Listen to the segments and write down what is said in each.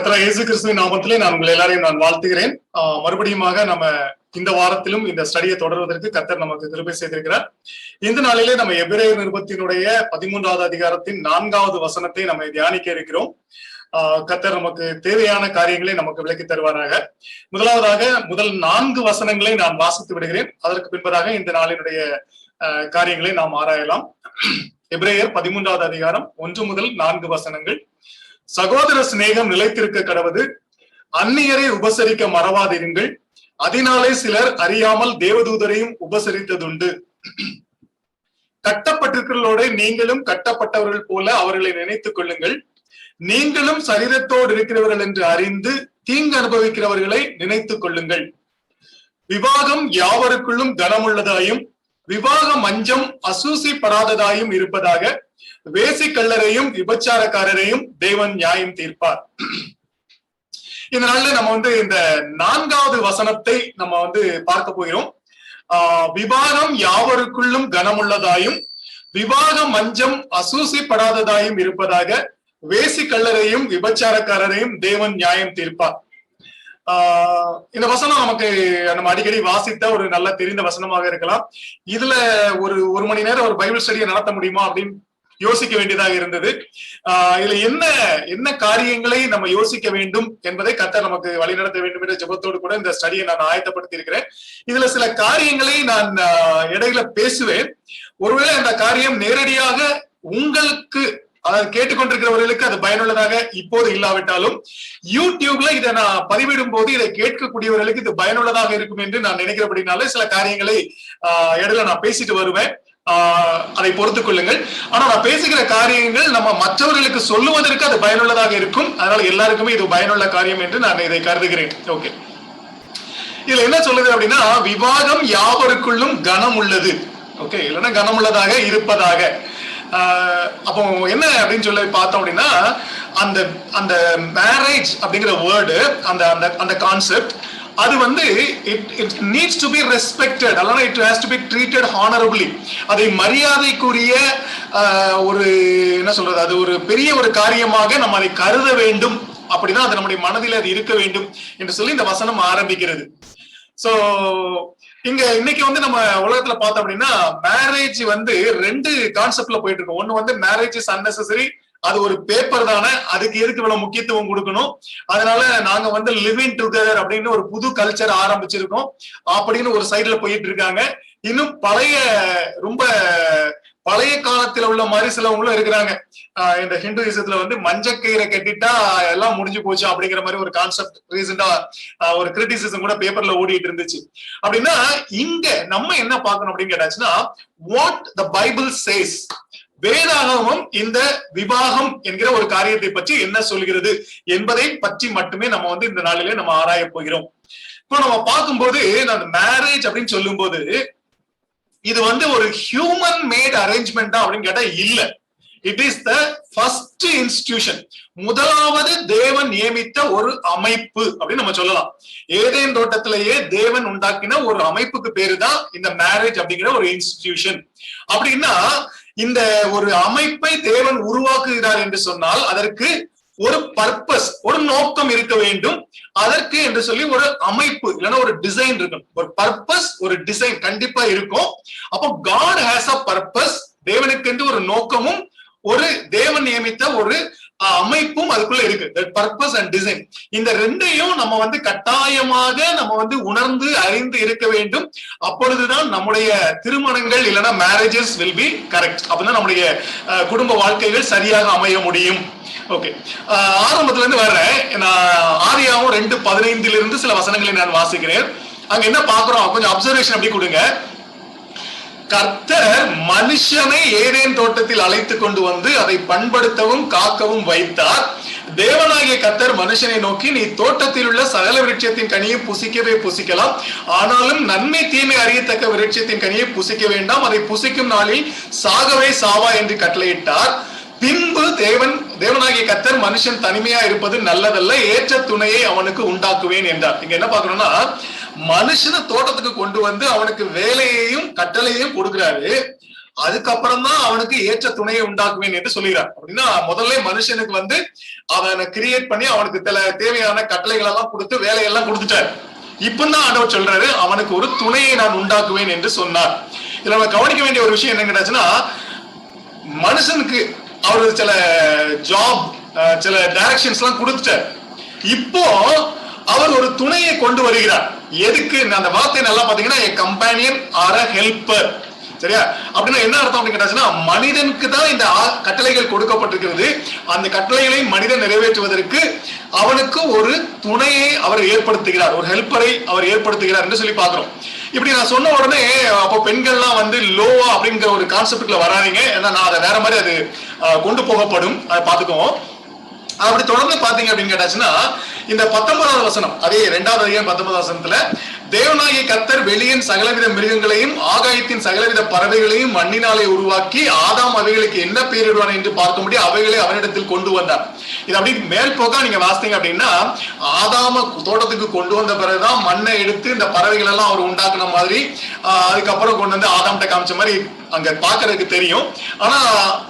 கர்த்தராகிய இயேசு கிறிஸ்துவின் நாமத்திலே நான் உங்களை எல்லாரையும் நான் வாழ்த்துகிறேன். மறுபடியுமாக நம்ம இந்த வாரத்திலும் இந்த ஸ்டடியை தொடர்வதற்கு கர்த்தர் நமக்கு கிருபை செய்திருக்கிறார். இந்த நாளிலே நம்ம எபிரேயர் நிருபத்தினுடைய 13வது அதிகாரத்தின் 4வது வசனத்தை நம்ம தியானிக்க இருக்கிறோம். கர்த்தர் நமக்கு தேவையான காரியங்களை நமக்கு விளக்கி தருவாராக. முதலாவதாக முதல் 4 வசனங்களை நான் வாசித்து விடுகிறேன். அதற்கு பின்பதாக இந்த நாளினுடைய காரியங்களை நாம் ஆராயலாம். எபிரேயர் 13வது அதிகாரம் 1 முதல் 4 வசனங்கள். சகோதர சிநேகம் நிலைத்திருக்க கடவது, அந்நியரை உபசரிக்க மறவாதிருங்கள், அதனாலே சிலர் அறியாமல் தேவதூதரையும் உபசரித்ததுண்டு. கட்டப்பட்டிருக்கிறவர்களோட நீங்களும் கட்டப்பட்டவர்கள் போல அவர்களை நினைத்துக் கொள்ளுங்கள். நீங்களும் சரீரத்தோடு இருக்கிறவர்கள் என்று அறிந்து தீங்கு அனுபவிக்கிறவர்களை நினைத்துக் கொள்ளுங்கள். விவாகம் யாவருக்குள்ளும் கனமுள்ளதாயும் விவாக மஞ்சம் அசூசிப்படாததாயும் இருப்பதாக. வேசி கள்ளரையும் விபச்சாரக்காரரையும் தேவன் நியாயம் தீர்ப்பார். இந்த நாள்ல நம்ம இந்த 4வது வசனத்தை நம்ம பார்க்க போகிறோம். விவாகம் யாவருக்குள்ளும் கனமுள்ளதாயும் விவாக மஞ்சம் அசூசிப்படாததாயும் இருப்பதாக. வேசி கள்ளரையும் விபச்சாரக்காரரையும் தேவன் நியாயம் தீர்ப்பார். இந்த வசனம் நமக்கு நம்ம அடிக்கடி வாசித்த ஒரு நல்ல தெரிந்த வசனமாக இருக்கலாம். இதுல ஒரு மணி நேரம் ஒரு பைபிள் ஸ்டடியை நடத்த முடியுமா அப்படின்னு யோசிக்க வேண்டியதாக இருந்தது. இதுல என்ன காரியங்களை நம்ம யோசிக்க வேண்டும் என்பதை கர்த்தர் நமக்கு வழிநடத்த வேண்டும் என்ற ஜெபத்தோடு கூட இந்த ஸ்டடியை நான் ஆயத்தப்படுத்தி இருக்கிறேன். இதுல சில காரியங்களை நான் இடையில பேசுவேன். ஒருவேளை அந்த காரியம் நேரடியாக உங்களுக்கு அதாவது கேட்டுக்கொண்டிருக்கிறவர்களுக்கு அது பயனுள்ளதாக இப்போது இல்லாவிட்டாலும் யூடியூப்ல இதை நான் பதிவிடும் போது இதை கேட்கக்கூடியவர்களுக்கு இது பயனுள்ளதாக இருக்கும் என்று நான் நினைக்கிறபடினால சில காரியங்களை இடையில நான் பேசிட்டு வருவேன். அதை பொறுத்துக் கொள்ளுங்கள். ஆனா நான் பேசுகிற காரியங்கள் நம்ம மற்றவர்களுக்கு சொல்லுவதற்கு அது பயனுள்ளதாக இருக்கும். அதனால எல்லாருக்குமே இது பயனுள்ள காரியம் என்று நான் இதை கருதுகிறேன். ஓகே, இதுல என்ன சொல்லுது அப்படின்னா, விவாகம் யாவருக்குள்ளும் கனம் உள்ளது. ஓகே, இல்லைன்னா கனமுள்ளதாக இருப்பதாக. அப்போ என்ன அப்படின்னு சொல்லி பார்த்தோம் அப்படின்னா, அந்த மேரேஜ் அப்படிங்கிற வேர்டு, அந்த கான்செப்ட், அது it needs to be respected, அல்லனா it has to be treated honorably. அதை மரியாதைக்குரிய ஒரு என்ன சொல்றது, அது ஒரு பெரிய ஒரு காரியமாக நம்ம அதை கருத வேண்டும். அப்படிதான் அது நம்முடைய மனதில் அது இருக்க வேண்டும் என்று சொல்லி இந்த வசனம் ஆரம்பிக்கிறது. சோ இன்னைக்கு நம்ம உலகத்துல பார்த்தோம் அப்படின்னா, மேரேஜ் 2 கான்செப்ட்ல போயிட்டு இருக்கோம். ஒண்ணு மேரேஜ் இஸ் அன்னெசரி, அது ஒரு பேப்பர் தானே, அதுக்கு எதுக்கு இவ்வளவு முக்கியத்துவம் கொடுக்கணும், அதனால நாங்க லிவிங் டுகெதர் அப்படின்னு ஒரு புது கல்ச்சர் ஆரம்பிச்சிருக்கோம் அப்படின்னு ஒரு சைட்ல போயிட்டு இருக்காங்க. இன்னும் ரொம்ப பழைய காலத்துல உள்ள மாதிரி சிலவங்களும் இருக்கிறாங்க. இந்த ஹிந்துயிசத்துல மஞ்சக்கயிறை கட்டிட்டா எல்லாம் முடிஞ்சு போச்சு அப்படிங்கிற மாதிரி ஒரு கான்செப்ட் ரீசெண்டா ஒரு கிரிட்டிசிசம் கூட பேப்பர்ல ஓடிட்டு இருந்துச்சு. அப்படின்னா இங்க நம்ம என்ன பார்க்கணும் அப்படின்னு கேட்டாச்சுன்னா, வாட் த பைபிள் சேஸ், வேதாகமம் இந்த விவாகம் என்கிற ஒரு காரியத்தை பற்றி என்ன சொல்கிறது என்பதை பற்றி மட்டுமே நம்ம இந்த நாளிலே நம்ம ஆராய போகிறோம். இப்போ நம்ம பார்க்கும்போது மேரேஜ் அப்படின்னு சொல்லும் போது இது ஒரு ஹியூமன் மேட் அரேஞ்ச்மெண்டா அப்படின்னு கேட்டா இல்ல. It is the first institution, முதலாவது தேவன் நியமித்த ஒரு அமைப்பு அப்படின்னு நம்ம சொல்லலாம். ஏதேன் தோட்டத்திலேயே தேவன் உண்டாக்கின ஒரு அமைப்புக்கு பேரு தான் இந்த மேரேஜ் அப்படிங்கிற ஒரு இன்ஸ்டிடியூஷன். அப்படின்னா இந்த ஒரு அமைப்பை தேவன் உருவாக்குகிறார் என்று சொன்னால் அதற்கு ஒரு பர்பஸ், ஒரு நோக்கம் இருக்க வேண்டும். அதற்கு என்று சொல்லி ஒரு அமைப்பு இல்லைன்னா ஒரு டிசைன் இருக்கணும். ஒரு பர்பஸ், ஒரு டிசைன் கண்டிப்பா இருக்கும். அப்போ காட் ஹேஸ் அ பர்பஸ், தேவனுக்கு என்று ஒரு நோக்கமும் ஒரு தேவன் நியமித்த ஒரு அமைப்பும் அதுக்குள்ள இருக்கு. பர்பஸ் அண்ட் டிசைன், இந்த ரெண்டையும் நம்ம கட்டாயமாக நம்ம உணர்ந்து அறிந்து இருக்க வேண்டும். அப்பொழுதுதான் நம்முடைய திருமணங்கள் இல்லைன்னா மேரேஜஸ் வில் பி கரெக்ட். அப்பதான் நம்முடைய குடும்ப வாழ்க்கைகள் சரியாக அமைய முடியும். ஓகே, ஆரம்பத்துல இருந்து வர்றேன். நான் ஆதியாகமம் 2:15 சில வசனங்களை நான் வாசிக்கிறேன். அங்க என்ன பாக்குறோம், கொஞ்சம் அப்சர்வேஷன் அப்படி கொடுங்க. கர்த்தர் மனுஷனை ஏதேன் தோட்டத்தில் அழைத்து கொண்டு அதை பண்படுத்தவும் காக்கவும் வைத்தார். தேவனாகிய கர்த்தர் மனுஷனை நோக்கி, நீ தோட்டத்தில் உள்ள சகல விருட்சத்தின் கனியை புசிக்கவே புசிக்கலாம், ஆனாலும் நன்மை தீமை அறியத்தக்க விருட்சத்தின் கனியை புசிக்க வேண்டாம், அதை புசிக்கும் நாளில் சாகவே சாவா என்று கட்டளையிட்டார். பின்பு தேவனாகிய கர்த்தர் மனுஷன் தனிமையா இருப்பது நல்லதல்ல, ஏற்ற துணையை அவனுக்கு உண்டாக்குவேன் என்றார். இங்க என்ன பாக்கணும்னா, மனுஷனை தோட்டத்துக்கு கொண்டு அவனுக்கு வேலையையும் கட்டளையையும் கொடுக்கிறாரு. அதுக்கப்புறம் தான் அவனுக்கு ஏற்ற துணையை உண்டாக்குவேன் என்று சொல்லுகிறார். அப்படின்னா முதல்ல மனுஷனுக்கு வந்து அவனை கிரியேட் பண்ணி அவனுக்கு தேவையான கட்டளைகள் எல்லாம் கொடுத்து வேலையெல்லாம் கொடுத்துட்டார். இப்பதான் ஆண்டவர் சொல்றாரு அவனுக்கு ஒரு துணையை நான் உண்டாக்குவேன் என்று சொன்னார். இதுல நம்ம கவனிக்க வேண்டிய ஒரு விஷயம் என்ன கேட்டாச்சுன்னா, மனுஷனுக்கு அவரு சில ஜாப் சில டைரக்ஷன்ஸ் எல்லாம் கொடுத்துட்டார். இப்போ அவர் ஒரு துணையை கொண்டு வருகிறார். எதுக்கு? அந்த வார்த்தை நல்லா பாத்தீங்கன்னா a companion or a helper. சரியா? அப்படின்னா என்ன அர்த்தம் அப்படின்னு கேட்டாச்சுன்னா, மனிதனுக்கு தான் இந்த கட்டளைகள் கொடுக்கப்பட்டிருக்கிறது. அந்த கட்டளைகளை மனிதன் நிறைவேற்றுவதற்கு அவனுக்கு ஒரு துணையை அவர் ஏற்படுத்துகிறார், ஒரு ஹெல்ப்பரை அவர் ஏற்படுத்துகிறார் என்று சொல்லி பாக்குறோம். இப்படி நான் சொன்ன உடனே அப்போ பெண்கள்லாம் வந்து லோவா அப்படிங்கிற ஒரு கான்செப்ட்ல வராதீங்க. ஏன்னா நான் அதை வேற மாதிரி அது கொண்டு போகப்படும், அதை பார்த்துக்குவோம். அப்படி தொடர்ந்து பாத்தீங்க அப்படின்னு கேட்டாச்சுன்னா, இந்த 19வது வசனம், அதே 2வது அதிகாரம் 19வது வசனத்துல, தேவனாகிய கர்த்தர் வெளியின் சகலவித மிருகங்களையும் ஆகாயத்தின் சகலவித பறவைகளையும் மண்ணினாலே உருவாக்கி ஆதாம் அவைகளுக்கு என்ன பேரிடுவான் என்று பார்க்கும்படி அவைகளை அவனிடத்தில் கொண்டு வந்தார். இது அப்படி மேல் போக்கா நீங்க வாசித்தீங்க அப்படின்னா, ஆதாம தோட்டத்துக்கு கொண்டு வந்த பிறகுதான் மண்ணை எடுத்து இந்த பறவைகள் எல்லாம் அவர் உண்டாக்குன மாதிரி அதுக்கப்புறம் கொண்டு வந்து ஆதாம்கிட்ட காமிச்ச மாதிரி அங்க பாக்குறதுக்கு தெரியும். ஆனா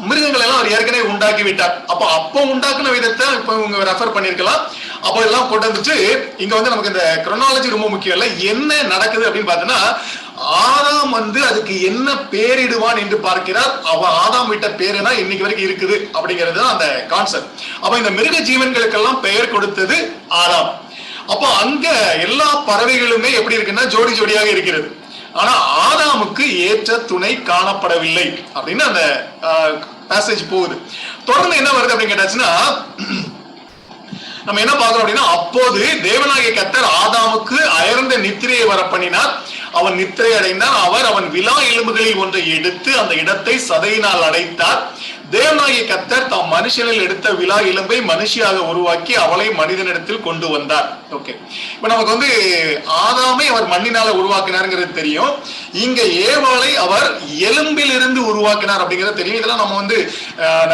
மிருகங்கள் எல்லாம் அவர் ஏற்கனவே உண்டாக்கி விட்டார். அப்போ உண்டாக்குன விதத்தை இப்ப இவங்க ரெஃபர் பண்ணிருக்கலாம். அப்போ எல்லாம் கொண்டு வந்துச்சு. இங்க வந்து நமக்கு இந்த கிரோனாலஜி ரொம்ப முக்கியம் இல்ல, என்ன நடக்குது அப்படின்னு பாத்தீங்கன்னா, ஆதாம் வந்து அதுக்கு என்ன பேரிடுவான் என்று பார்க்கிறார். அவன் ஆதாம் விட்ட பேருனா இன்னைக்கு வரைக்கும் இருக்குது அப்படிங்கிறது அந்த கான்செப்ட். அப்ப இந்த மிருக ஜீவன்களுக்கெல்லாம் பெயர் கொடுத்தது ஆதாம். அப்போ அங்க எல்லா பறவைகளுமே எப்படி இருக்குன்னா ஜோடி ஜோடியாக இருக்கிறது. ஆனா ஆதாமுக்கு ஏற்ற துணை காணப்படவில்லை அப்படின்னு அந்த பேசேஜ் போகுது. தொடர்ந்து என்ன வருது அப்படின்னு கேட்டாச்சுன்னா, நம்ம என்ன பார்க்கிறோம் அப்படின்னா, அப்போது தேவனாகிய கர்த்தர் ஆதாமுக்கு அயர்ந்த நித்திரையை வர பண்ணினார். அவன் நித்திரை அடைந்தான். அவன் விலா எலும்புகளில் ஒன்றை எடுத்து அந்த இடத்தை சதையினால் அடைத்தார். தேவனாகிய கர்த்தர் தாம் மனுஷனில் எடுத்த விலா எலும்பை மனுஷியாக உருவாக்கி அவளை மனிதனிடத்தில் கொண்டு வந்தார். ஓகே, இப்ப நமக்கு வந்து ஆதாமை அவர் மண்ணினால உருவாக்கினாருங்கிறது தெரியும். இங்க ஏவாளை அவர் எலும்பில் இருந்து உருவாக்கினார் அப்படிங்கிறது தெரியும். இதெல்லாம் நம்ம வந்து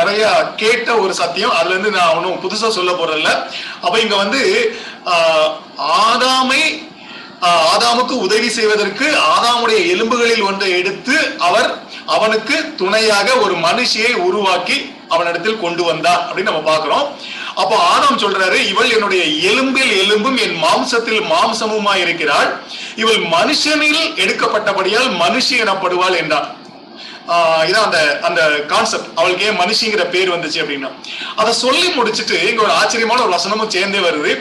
நிறைய கேட்ட ஒரு சத்தியம். அதுல இருந்து நான் ஒன்னும் புதுசா சொல்ல போறதில்ல. அப்ப இங்க வந்து ஆதாமுக்கு உதவி செய்வதற்கு ஆதாமுடைய எலும்புகளில் ஒன்றை எடுத்து அவனுக்கு துணையாக ஒரு மனுஷியை உருவாக்கி அவனிடத்தில் கொண்டு வந்தார் அப்படின்னு நம்ம பார்க்கிறோம். அப்போ ஆதாம் சொல்றாரு, இவள் என்னுடைய எலும்பில் எலும்பும் என் மாம்சத்தில் மாம்சமுமாய் இருக்கிறாள். இவள் மனுஷனில் எடுக்கப்பட்டபடியால் மனுஷி எனப்படுவாள் என்றார். இதான் அந்த கான்செப்ட். அவளுக்கு ஏன் மனுஷிங்கிற பேர் வந்துச்சு அப்படின்னா, அதை சொல்லி முடிச்சுட்டு இங்க ஒரு ஆச்சரியமான ஒரு வசனமும் சேர்ந்தே வருது.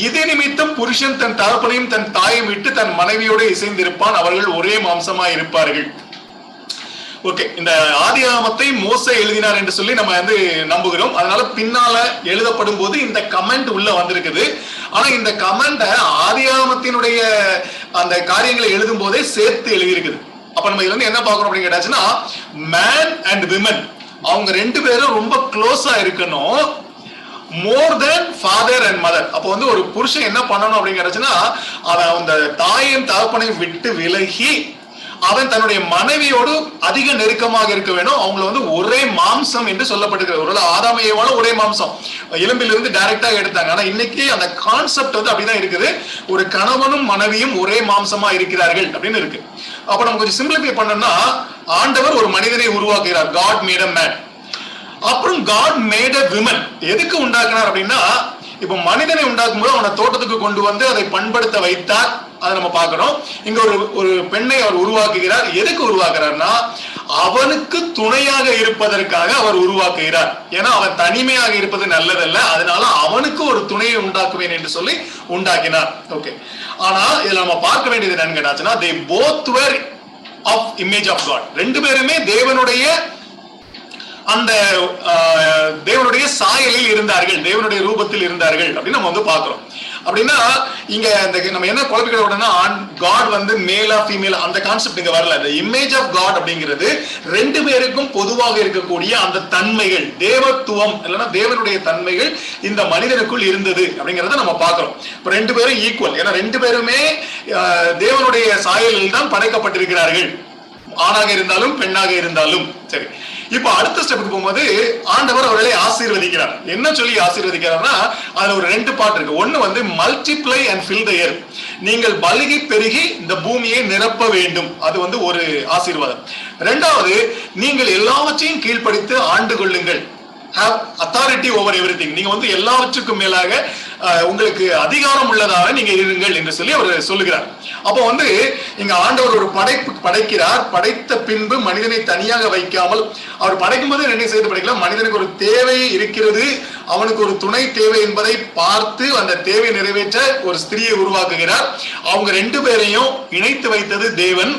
இதே நிமித்தம் புருஷன் தன் தகப்பனையும் தன் தாயையும் விட்டு தன் மனைவியோடு இசைந்திருப்பான், அவர்கள் ஒரே மாம்சமாய் இருப்பார்கள். ஓகே, இந்த ஆதியாகமத்தை மோசே எழுதினார் என்று சொல்லி நம்ம வந்து நம்புகிறோம். அதனால பின்னால எழுதப்படும் போது இந்த கமெண்ட் உள்ள வந்திருக்குது. ஆனா இந்த கமெண்ட ஆதியாகமத்தினுடைய அந்த காரியங்களை எழுதும் போதே சேர்த்து எழுதியிருக்குது. அப்ப நம்ம இதுல இருந்து என்ன பாக்குறோம் அப்படின்னு கேட்டாச்சுன்னா, மேன் அண்ட் விமன் அவங்க ரெண்டு பேரும் ரொம்ப க்ளோஸா இருக்கணும், மோர் தென் ஃபாதர் அண்ட் மதர். அப்போ வந்து ஒரு புருஷன் என்ன பண்ணணும் அப்படின்னு கேட்டாச்சுன்னா, அவன் அந்த தாயையும் தகப்பனையும் விட்டு விலகி அவன் தன்னுடைய மனைவியோடு அதிக நெருக்கமாக இருக்க வேணும். அவங்களை வந்து ஒரே மாம்சம் என்று சொல்லப்பட்டிருக்கிறது. ஒரு ஆதாமையோட ஒரே மாம்சம் எலும்பிலிருந்து டைரக்டா எடுத்தாங்க. ஆனா இன்னைக்கு அந்த கான்செப்ட் வந்து அப்படிதான் இருக்குது. ஒரு கணவனும் மனைவியும் ஒரே மாம்சமா இருக்கிறார்கள் அப்படின்னு இருக்கு. அப்ப நம்ம கொஞ்சம் சிம்பிளிஃபை பண்ணோம்னா, ஆண்டவர் ஒரு மனிதனை உருவாக்குகிறார். God made a man. அப்புறம் God made a woman. எதுக்கு உண்டாக்குனார் அப்படின்னா, இப்ப மனிதனை உண்டாக்கும் போது அவனை தோட்டத்துக்கு கொண்டு வந்து அதை பண்படுத்த வைத்தார். அதை நம்ம பார்க்கிறோம். இங்க ஒரு பெண்ணை அவர் உருவாக்குகிறார். எதுக்கு உருவாக்குறார்னா, அவனுக்கு துணையாக இருப்பதற்காக அவர் உருவாக்குகிறார். ஏன்னா அவன் தனிமையாக இருப்பது நல்லதல்ல, அதனால அவனுக்கு ஒரு துணையை உண்டாக்குவேன் என்று சொல்லி உண்டாக்கினார். ஓகே, ஆனா இதுல நம்ம பார்க்க வேண்டியது என்னன்னு கேட்டாச்சுன்னா, they both were of image of God. ரெண்டு பேருமே தேவனுடைய அந்த தேவனுடைய சாயலில் இருந்தார்கள், தேவனுடைய ரூபத்தில் இருந்தார்கள் அப்படின்னு நம்ம வந்து பார்க்கிறோம். அப்படின்னா இங்க நம்ம என்ன குழப்பிக்கிறோம்னா, காட் வந்து மேலா ஃபீமேல் அந்த கான்செப்ட் இங்க வரல. இந்த இமேஜ் ஆஃப் காட் அப்படிங்கிறது ரெண்டு பேருக்கும் பொதுவாக இருக்கக்கூடிய அந்த தன்மைகள், தேவத்துவம் இல்லைன்னா தேவனுடைய தன்மைகள் இந்த மனிதனுக்குள் இருந்தது அப்படிங்கறத நம்ம பார்க்கிறோம். இப்ப ரெண்டு பேரும் ஈக்குவல், ஏன்னா ரெண்டு பேருமே தேவனுடைய சாயலில் தான் படைக்கப்பட்டிருக்கிறார்கள். ஆணாக இருந்தாலும் பெண்ணாக இருந்தாலும் சரி. இப்ப அடுத்த ஸ்டெப்புக்கு போகும்போது ஆண்டவர் அவர்களை ஆசீர்வதிக்கிறார். என்ன சொல்லி ஆசீர்வதிக்கிறார்னா அதுல ஒரு 2 பார்ட் இருக்கு. ஒண்ணு வந்து multiply and fill the earth, நீங்கள் பலுகி பெருகி இந்த பூமியை நிரப்ப வேண்டும், அது வந்து ஒரு ஆசீர்வாதம். 2வது, நீங்கள் எல்லாவற்றையும் கீழ்ப்படுத்தி ஆண்டு கொள்ளுங்கள், have authority over everything, நீங்க வந்து எல்லாவற்றுக்கும் மேலாக உங்களுக்கு அதிகாரம் உள்ளதாக நீங்க இருங்கள் என்று சொல்லி அவர் சொல்லுகிறார். அப்போ வந்து இங்க ஆண்டவர் ஒரு படைக்கிறார். படைத்த பின்பு மனிதனை தனியாக வைக்காமல், அவர் படைக்கும் போது என்ன செய்து படைக்கலாம், மனிதனுக்கு ஒரு தேவை இருக்கிறது, அவனுக்கு ஒரு துணை தேவை என்பதை பார்த்து அந்த தேவையை நிறைவேற்ற ஒரு ஸ்திரியை உருவாக்குகிறார். அவங்க 2 பேரையும் இணைத்து வைத்தது தேவன்.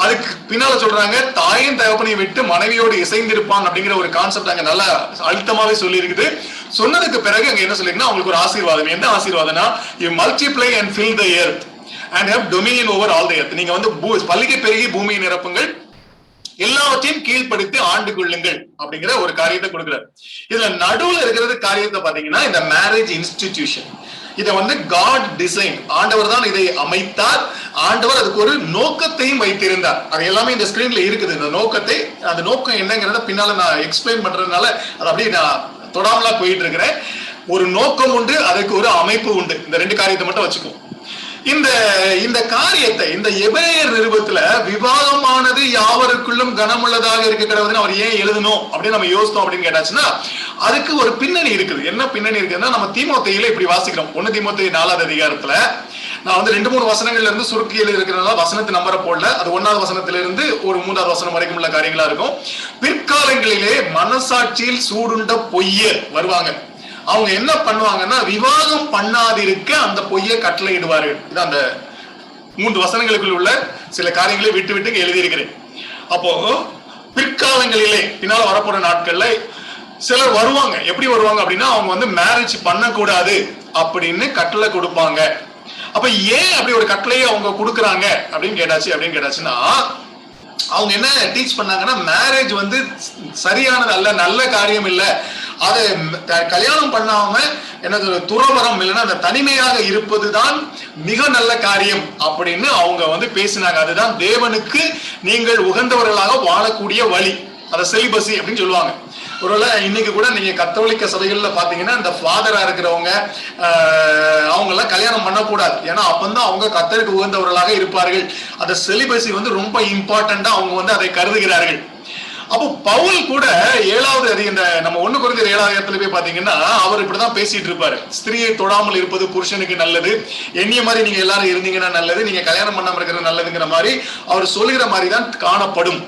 அதுக்கு பின்னால சொல்றாங்க தாயின் தகப்பனையும் விட்டு மனைவியோடு இசைந்திருப்பான் அப்படிங்கிற ஒரு கான்செப்ட் அங்க நல்லா அழுத்தமாவே சொல்லி இருக்குது. சொன்னதுக்கு பிறகு அங்க என்ன சொல்லிருக்குன்னா அவங்களுக்கு ஒரு ஆசீர்வாதம். என்ன ஆசீர்வாதம்னா, you multiply and fill the earth and have dominion over all the earth, நீங்க வந்து பல்கி பெருகி பூமியை நிரப்புங்கள், எல்லாவற்றையும் கீழ்ப்படுத்தி ஆண்டு கொள்ளுங்கள் அப்படிங்கிற ஒரு காரியத்தை கொடுக்கிறார். இதுல நடுவுல இருக்கிறது காரியத்தை பாத்தீங்கன்னா இந்த மேரேஜ் இன்ஸ்டிடியூஷன். இதை வந்து காட் டிசைன், ஆண்டவர் தான் இதை அமைத்தார். ஆண்டவர் அதுக்கு ஒரு நோக்கத்தையும் வைத்திருந்தார். அது எல்லாமே இந்த ஸ்கிரீன்ல இருக்குது. இந்த நோக்கத்தை, அந்த நோக்கம் என்னங்கிறத பின்னால நான் எக்ஸ்பிளைன் பண்றதுனால அது அப்படியே நான் தொடாமலா போயிட்டு இருக்கிறேன். ஒரு நோக்கம் உண்டு, அதுக்கு ஒரு அமைப்பு உண்டு. இந்த 2 காரியத்தை மட்டும் வச்சுக்குவோம். இந்த காரியத்தை இந்த எபிரேயர் நிருபத்துல விவாதமானது யாவருக்குள்ளும் கனமுள்ளதாக இருக்க கிடவுதுன்னு அவர் ஏன் எழுதணும் அப்படின்னு நம்ம யோசித்தோம் அப்படின்னு கேட்டாச்சுன்னா அதுக்கு ஒரு பின்னணி இருக்குது. என்ன பின்னணி இருக்குதுன்னா, நம்ம தீமோத்தேயுல இப்படி வாசிக்கிறோம். 1 தீமோத்தேயு 4வது அதிகாரத்துல நான் வந்து 2-3 வசனங்கள்ல இருந்து சுருக்கி எழுதிருக்கிறதுனால வசனத்து நம்பரை போடல. அது 1வது வசனத்துல இருந்து ஒரு 3வது வசனம் வரைக்கும் உள்ள காரியங்களா இருக்கும். பிற்காலங்களிலே மனசாட்சியில் சூடுண்ட பொய்யர் வருவாங்க. அவங்க என்ன பண்ணுவாங்கன்னா, விவாதம் பண்ணாதிருக்க அந்த பொய்யை கட்டளையிடுவார்கள். இது அந்த 3 வசனங்களுக்குள் உள்ள சில காரியங்களை விட்டு விட்டு எழுதியிருக்கிறேன். அப்போ பிற்காலங்களிலே பின்னால வரப்போற நாட்கள்ல சிலர் வருவாங்க. எப்படி வருவாங்க அப்படின்னா, அவங்க வந்து மேரேஜ் பண்ணக்கூடாது அப்படின்னு கட்டளை கொடுப்பாங்க. அப்ப ஏன் அப்படி ஒரு கட்டளையை அவங்க கொடுக்குறாங்க அப்படின்னு கேட்டாச்சுன்னா, அவங்க என்ன டீச் பண்ணாங்கன்னா, மேரேஜ் வந்து சரியானது அல்ல, நல்ல காரியம் இல்லை, அதை கல்யாணம் பண்ணாம என்னது துறவரம் இல்லைன்னா அந்த தனிமையாக இருப்பதுதான் மிக நல்ல காரியம் அப்படின்னு அவங்க வந்து பேசினாங்க. அதுதான் தேவனுக்கு நீங்கள் உகந்தவர்களாக வாழக்கூடிய வழி, அதை செலிபசி அப்படின்னு சொல்லுவாங்க. ஒருவேளை இன்னைக்கு கூட நீங்க கத்தோலிக்க சபைகள்ல பாத்தீங்கன்னா இந்த ஃபாதரா இருக்கிறவங்க அவங்க எல்லாம் கல்யாணம் பண்ணக்கூடாது, ஏன்னா அப்பந்தான் அவங்க கத்தருக்கு உகந்தவர்களாக இருப்பார்கள். அந்த செலிபசி வந்து ரொம்ப இம்பார்ட்டண்டா அவங்க வந்து அதை கருதுகிறார்கள். அப்போ பவுல் கூட 7வது இந்த நம்ம 1 கொரிந்தியர் 7வது அதிகாரத்துல போய் பாத்தீங்கன்னா அவர் இப்படிதான் பேசிட்டு இருப்பாரு. ஸ்திரியை தொடாமல் இருப்பது புருஷனுக்கு நல்லது, என்னைய மாதிரி நீங்க எல்லாரும் இருந்தீங்கன்னா நல்லது, நீங்க கல்யாணம் பண்ணாம இருக்கிறது நல்லதுங்கிற மாதிரி அவர் சொல்லுகிற மாதிரி தான் காணப்படும்.